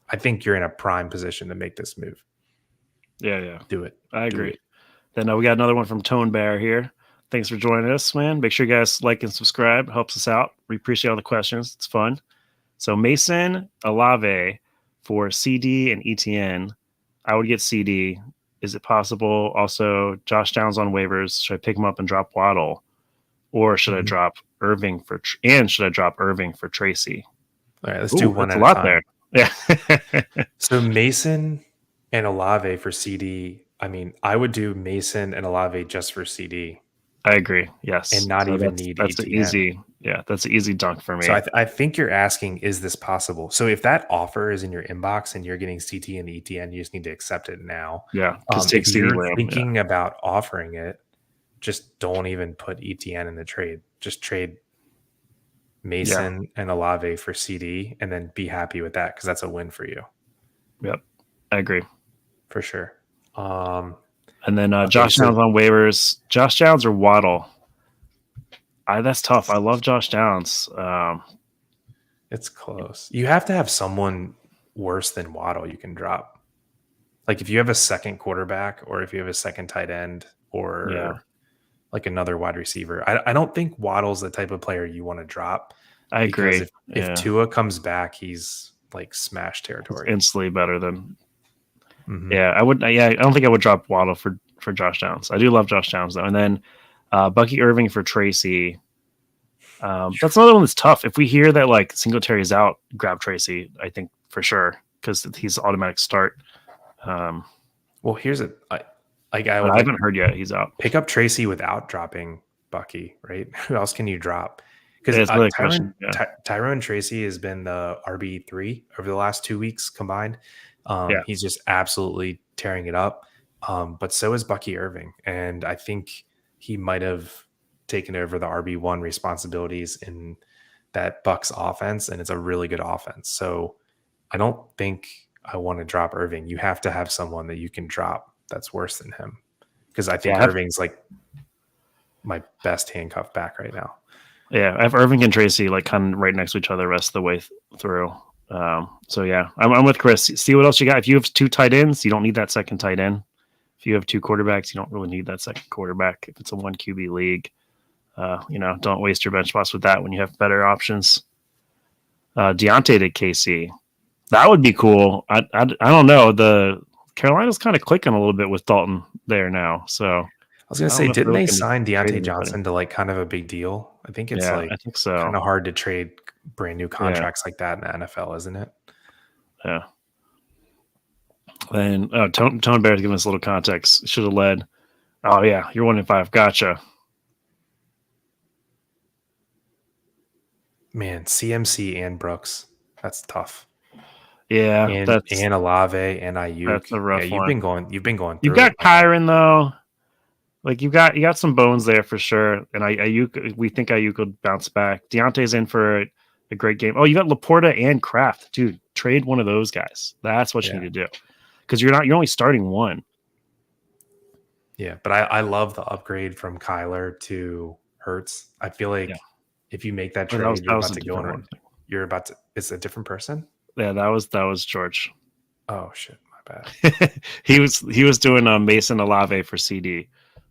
I think you're in a prime position to make this move. Yeah. Do it. I agree. Then we got another one from Tone Bear here. Thanks for joining us, man. Make sure you guys like and subscribe. Helps us out. We appreciate all the questions. It's fun. So Mason Olave for CD and ETN. I would get CD. Is it possible? Also, Josh Downs on waivers. Should I pick him up and drop Waddle? Or should I drop Irving for Tracy? All right, let's do one at a lot time. There. Yeah. So Mason and Olave for CD. I mean, I would do Mason and Olave just for CD. I agree. Yes, and not even need that's ETN. An easy. Yeah, that's an easy dunk for me. So I think you're asking, is this possible? So if that offer is in your inbox and you're getting CT and ETN, you just need to accept it now. Yeah, if you're thinking about offering it, just don't even put ETN in the trade. Just trade Mason and Olave for CD, and then be happy with that because that's a win for you. Yep, I agree for sure. And then Josh Downs on waivers. Josh Downs or Waddle? That's tough. I love Josh Downs. It's close. You have to have someone worse than Waddle you can drop. Like if you have a second quarterback or if you have a second tight end or like another wide receiver. I don't think Waddle's the type of player you want to drop. I agree. If Tua comes back, he's like smash territory. It's instantly better than I would. Yeah, I don't think I would drop Waddle for Josh Downs. I do love Josh Downs though. And then Bucky Irving for Tracy. That's another one that's tough. If we hear that like Singletary's out, grab Tracy. I think for sure because he's automatic start. Well, here's it. I haven't heard yet. He's out. Pick up Tracy without dropping Bucky. Right? Who else can you drop? Because Tyrone Tracy has been the RB3 over the last 2 weeks combined. He's just absolutely tearing it up. But so is Bucky Irving. And I think he might have taken over the RB1 responsibilities in that Bucks offense. And it's a really good offense. So I don't think I want to drop Irving. You have to have someone that you can drop that's worse than him. Because I think Irving's like my best handcuff back right now. Yeah, I have Irving and Tracy like kind of right next to each other the rest of the way through. So yeah, I'm with Chris. See what else you got. If you have 2 tight ends, you don't need that second tight end. If you have 2 quarterbacks, you don't really need that second quarterback. If it's a 1 QB league, don't waste your bench spots with that when you have better options. Deontay to KC, that would be cool. I don't know. The Carolina's kind of clicking a little bit with Dalton there now. So I was gonna say, didn't they sign Deontay Johnson to like kind of a big deal? I think it's I think so. Kind of hard to trade brand new contracts like that in the NFL, isn't it? Yeah. And Tone Bear's giving us a little context. Should have led. Oh yeah, you're 1-5. Gotcha. Man, CMC and Brooks. That's tough. Yeah, And Olave and that's Ayuk. a Yeah, rough one. you've been going You've through got it, man. Kyron though. Like you got some bones there for sure. And Ayuk, we think Ayuk will bounce back. Deontay's in for a great game. Oh, you got Laporta and Kraft, dude. Trade one of those guys. That's what you Yeah. need to do because you're only starting one. Yeah. But I love the upgrade from Kyler to Hertz. I feel Yeah, like if you make that or trade, that you're was about a to go different in. one. You're about to. It's a different person. Yeah, that was George. Oh shit, my bad. he was doing Mason Olave for CD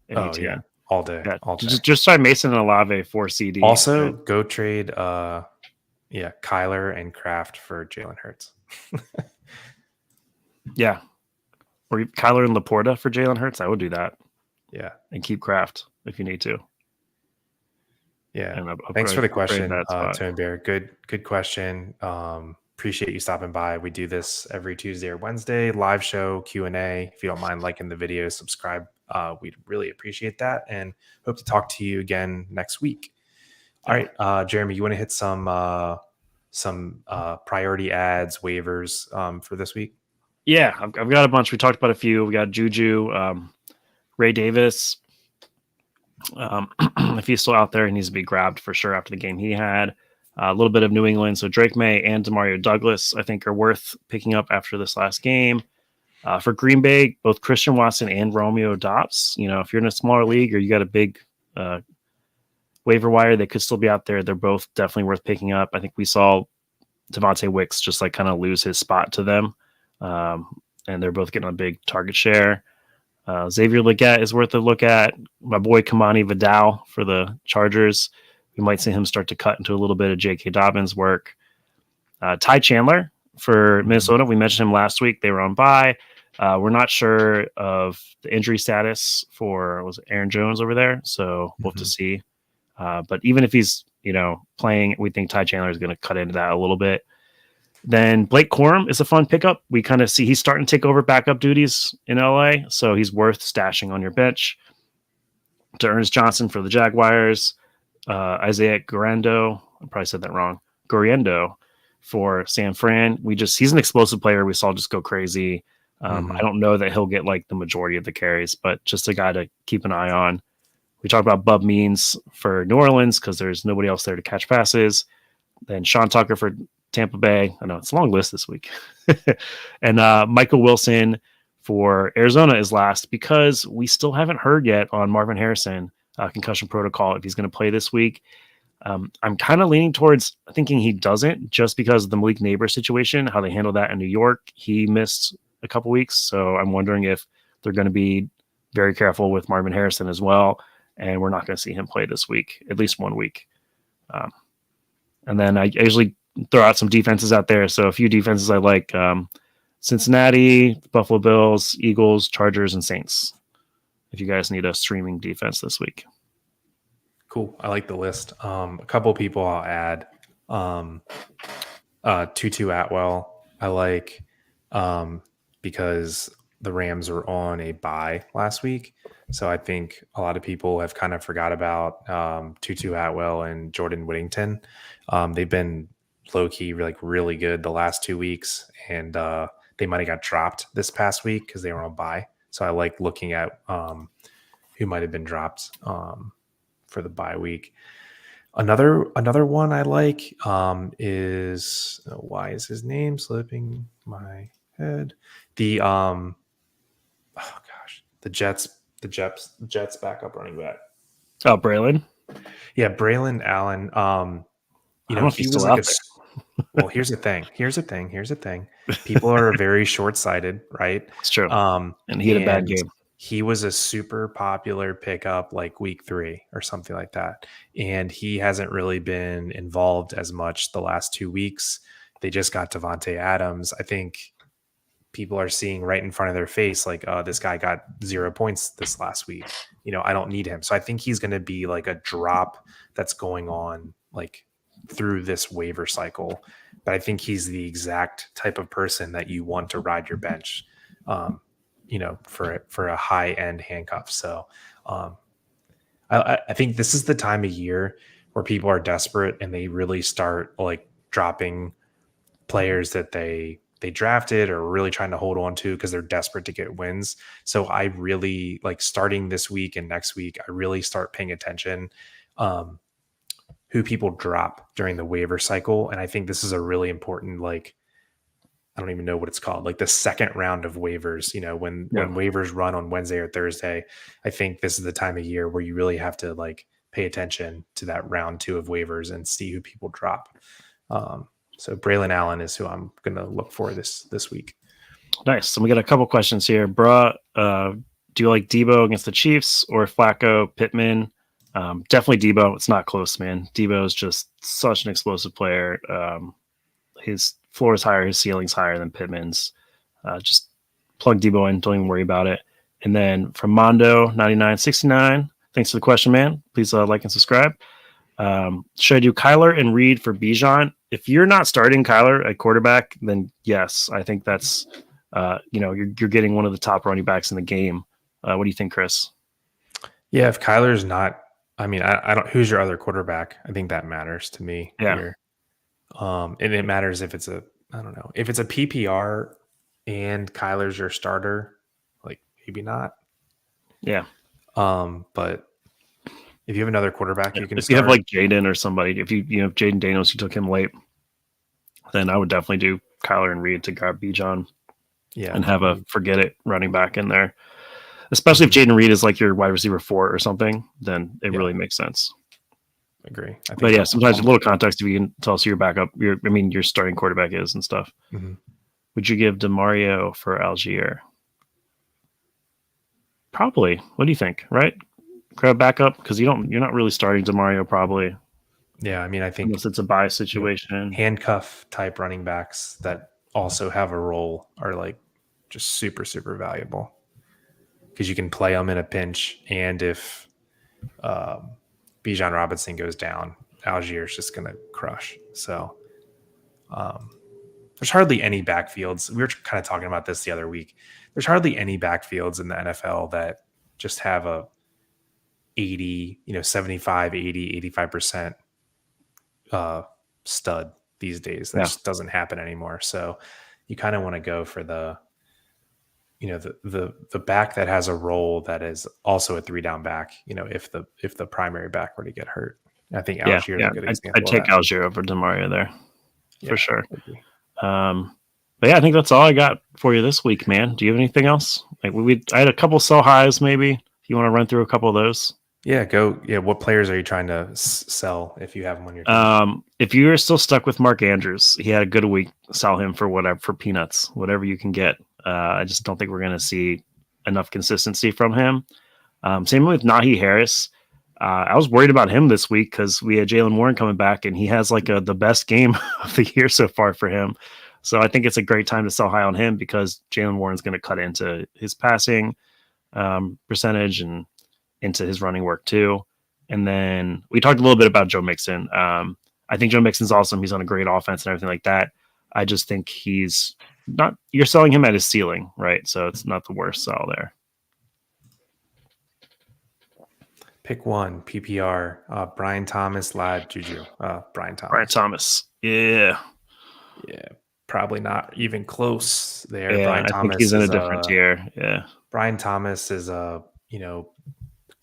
in Oh yeah, 18. all day, Yeah, all day. just try Mason and Olave for CD. Also, go trade yeah, Kyler and Kraft for Jalen Hurts. Yeah, or Kyler and Laporta for Jalen Hurts. I would do that Yeah. and keep Kraft if you need to, Yeah. and Thanks for the upgrade question, that spot. Tone Bear. Good question. Appreciate you stopping by. We do this every Tuesday or Wednesday, live show Q&A. If you don't mind liking the video, subscribe. We'd really appreciate that and hope to talk to you again next week. All Yeah. right, Jeremy, you want to hit some priority ads, waivers for this week? Yeah, I've got a bunch. We talked about a few. We got Juju, Ray Davis. If he's still out there, he needs to be grabbed for sure after the game he had. A little bit of New England. So Drake May and Demario Douglas, I think, are worth picking up after this last game. For Green Bay, both Christian Watson and Romeo Dobbs. If you're in a smaller league or you got a big waiver wire, they could still be out there. They're both definitely worth picking up. I think we saw Devontae Wicks just like kind of lose his spot to them. And they're both getting a big target share. Xavier Legette is worth a look at. My boy Kamani Vidal for the Chargers. We might see him start to cut into a little bit of J.K. Dobbins' work. Ty Chandler for Minnesota. We mentioned him last week. They were on bye. We're not sure of the injury status for Aaron Jones over there, so we'll have to see. But even if he's playing, we think Ty Chandler is going to cut into that a little bit. Then Blake Corum is a fun pickup. We kind of see he's starting to take over backup duties in LA, so he's worth stashing on your bench. To Ernest Johnson for the Jaguars, Isaiah Guerrero, I probably said that wrong. Goriendo for San Fran. He's an explosive player. We saw just go crazy. I don't know that he'll get like the majority of the carries, but just a guy to keep an eye on. We talked about Bub Means for New Orleans because there's nobody else there to catch passes. Then Sean Tucker for Tampa Bay. I know it's a long list this week. And Michael Wilson for Arizona is last because we still haven't heard yet on Marvin Harrison concussion protocol if he's going to play this week. I'm kind of leaning towards thinking he doesn't just because of the Malik Neighbor situation, how they handled that in New York. He missed a couple weeks. So I'm wondering if they're going to be very careful with Marvin Harrison as well. And we're not going to see him play this week, at least 1 week. And then I usually throw out some defenses out there. So a few defenses I like: Cincinnati, Buffalo Bills, Eagles, Chargers, and Saints. If you guys need a streaming defense this week. Cool. I like the list. A couple people I'll add. Tutu Atwell. I like because the Rams were on a bye last week. So I think a lot of people have kind of forgot about Tutu Atwell and Jordan Whittington. They've been low key, like really good the last 2 weeks, and they might have got dropped this past week because they were on bye. So I like looking at who might have been dropped for the bye week. Another one I like is why is his name slipping my head? The the Jets backup running back. Oh, Braylon. Yeah, Braylon Allen. I don't know if he he's was still like out there. well, here's the thing. People are very short-sighted, right? It's true. And he had a bad game. He was a super popular pickup like week 3 or something like that. And he hasn't really been involved as much the last 2 weeks. They just got Devontae Adams. I think people are seeing right in front of their face, like, this guy got 0 points this last week. I don't need him. So I think he's going to be like a drop that's going on like through this waiver cycle. But I think he's the exact type of person that you want to ride your bench. For a high end handcuff. So I think this is the time of year where people are desperate and they really start like dropping players that they drafted or really trying to hold on to because they're desperate to get wins. So I really like starting this week and next week, I really start paying attention who people drop during the waiver cycle. And I think this is a really important, like, I don't even know what it's called, like the second round of waivers, when waivers run on Wednesday or Thursday. I think this is the time of year where you really have to like pay attention to that round 2 of waivers and see who people drop. So Braylon Allen is who I'm going to look for this week. Nice. So we got a couple questions here. Bruh, do you like Debo against the Chiefs or Flacco, Pittman? Definitely Debo. It's not close, man. Debo is just such an explosive player. His floor is higher, his ceiling's higher than Pittman's. Just plug Debo in. Don't even worry about it. And then from Mondo9969, thanks for the question, man. Please like and subscribe. Should I do Kyler and Reed for Bijan? If you're not starting Kyler at quarterback, then yes, I think that's you're getting one of the top running backs in the game. What do you think, Chris? Yeah, if Kyler's not, I mean, I don't. Who's your other quarterback? I think that matters to me here. And it matters if it's I don't know, if it's a PPR and Kyler's your starter, like maybe not. Yeah. But if you have another quarterback, you can. If you have like Jaden or somebody, if if Jaden Daniels, you took him late, then I would definitely do Kyler and Reed to grab Bijan. Yeah, and have a forget it running back in there. Especially if Jaden Reed is like your wide receiver 4 or something, then it really makes sense. I agree. But yeah, sometimes a little context if you can tell us who your backup, your starting quarterback is and stuff. Mm-hmm. Would you give DeMario for Algier? Probably. What do you think? Right? Grab backup because you're not really starting DeMario probably. Yeah, I mean, I think unless it's a buy situation, handcuff type running backs that also have a role are like just super, super valuable because you can play them in a pinch. And if Bijan Robinson goes down, Algier is just going to crush. So there's hardly any backfields. We were kind of talking about this the other week. There's hardly any backfields in the NFL that just have a 80, 75, 80, 85% stud these days. That just doesn't happen anymore. So you kind of want to go for the back that has a role that is also a 3-down back, if the primary back were to get hurt. I think Algier is a good example. I'd take Algier over DeMario there for sure. But yeah, I think that's all I got for you this week, man. Do you have anything else? Like I had a couple sell highs, maybe. If you want to run through a couple of those. Yeah, go. Yeah, what players are you trying to sell if you have them on your team? If you're still stuck with Mark Andrews, he had a good week. Sell him for peanuts, whatever you can get. I just don't think we're going to see enough consistency from him. Same with Najee Harris. I was worried about him this week because we had Jaylen Warren coming back, and he has like the best game of the year so far for him. So I think it's a great time to sell high on him because Jaylen Warren's going to cut into his passing percentage and into his running work too. And then we talked a little bit about Joe Mixon. I think Joe Mixon's awesome. He's on a great offense and everything like that. I just think he's not, you're selling him at his ceiling, right? So it's not the worst sell there. Pick one, PPR, Brian Thomas, Lad, Juju. Brian Thomas. Yeah. Yeah. Probably not even close there. Yeah, Brian Thomas, I think he's in a different tier. Yeah. Brian Thomas is a,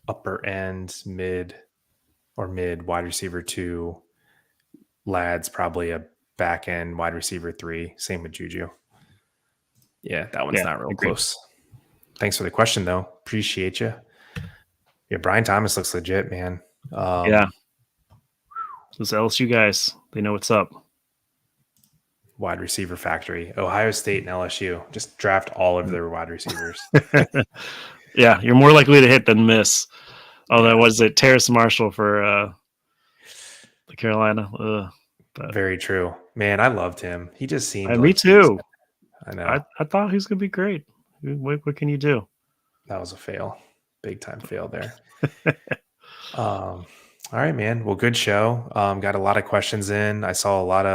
upper end mid wide receiver 2. Lad's probably a back end wide receiver 3. Same with Juju. Yeah, that one's not real close. Thanks for the question though. Appreciate you. Yeah, Brian Thomas looks legit, man. Yeah. Those LSU guys, they know what's up. Wide receiver factory. Ohio State and LSU. Just draft all of their wide receivers. Yeah, you're more likely to hit than miss. Although, was it Terrace Marshall for the Carolina? Very true. Man, I loved him. He just seemed me too. I know. I thought he was going to be great. What can you do? That was a fail. Big time fail there. All right, man. Well, good show. Got a lot of questions in. I saw a lot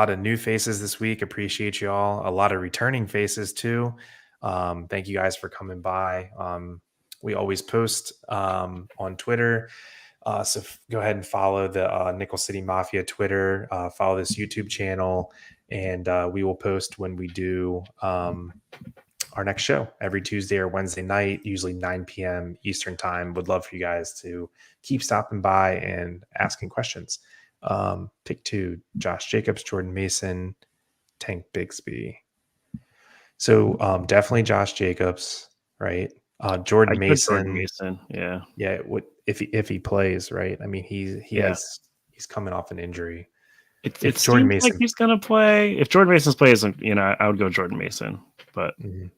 of new faces this week. Appreciate you all. A lot of returning faces too. Thank you guys for coming by. We always post on Twitter So go ahead and follow the Nickel City Mafia Twitter, follow this YouTube channel, and we will post when we do our next show every Tuesday or Wednesday night, usually 9 p.m. Eastern time. Would love for you guys to keep stopping by and asking questions. Pick two: Josh Jacobs, Jordan Mason, Tank Bigsby. So definitely Josh Jacobs, right? I Jordan go Jordan Mason. Mason. Yeah. Yeah, if he plays, right? I mean, Yeah. he's coming off an injury. It If Jordan seems like Mason, he's gonna play. If Jordan Mason's plays, I would go Jordan Mason. But mhm.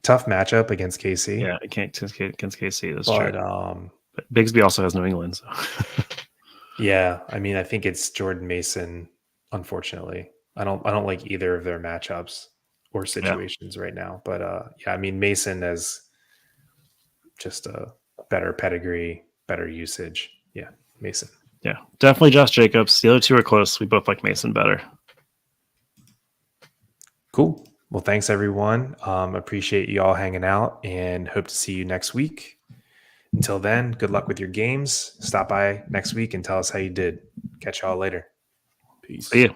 Tough matchup against KC, yeah, I can't against KC. That's true. but But Bigsby also has New England, so yeah, I mean, I think it's Jordan Mason. Unfortunately, I don't like either of their matchups or yeah, situations right now. But yeah, I mean, Mason has just a better pedigree, better usage. Yeah, Mason. yeah, definitely Josh Jacobs. The other two are close. We both like Mason better. Cool. Well, thanks everyone. Appreciate you all hanging out and hope to see you next week. Until then, good luck with your games. Stop by next week and tell us how you did. Catch y'all later. See Peace. you.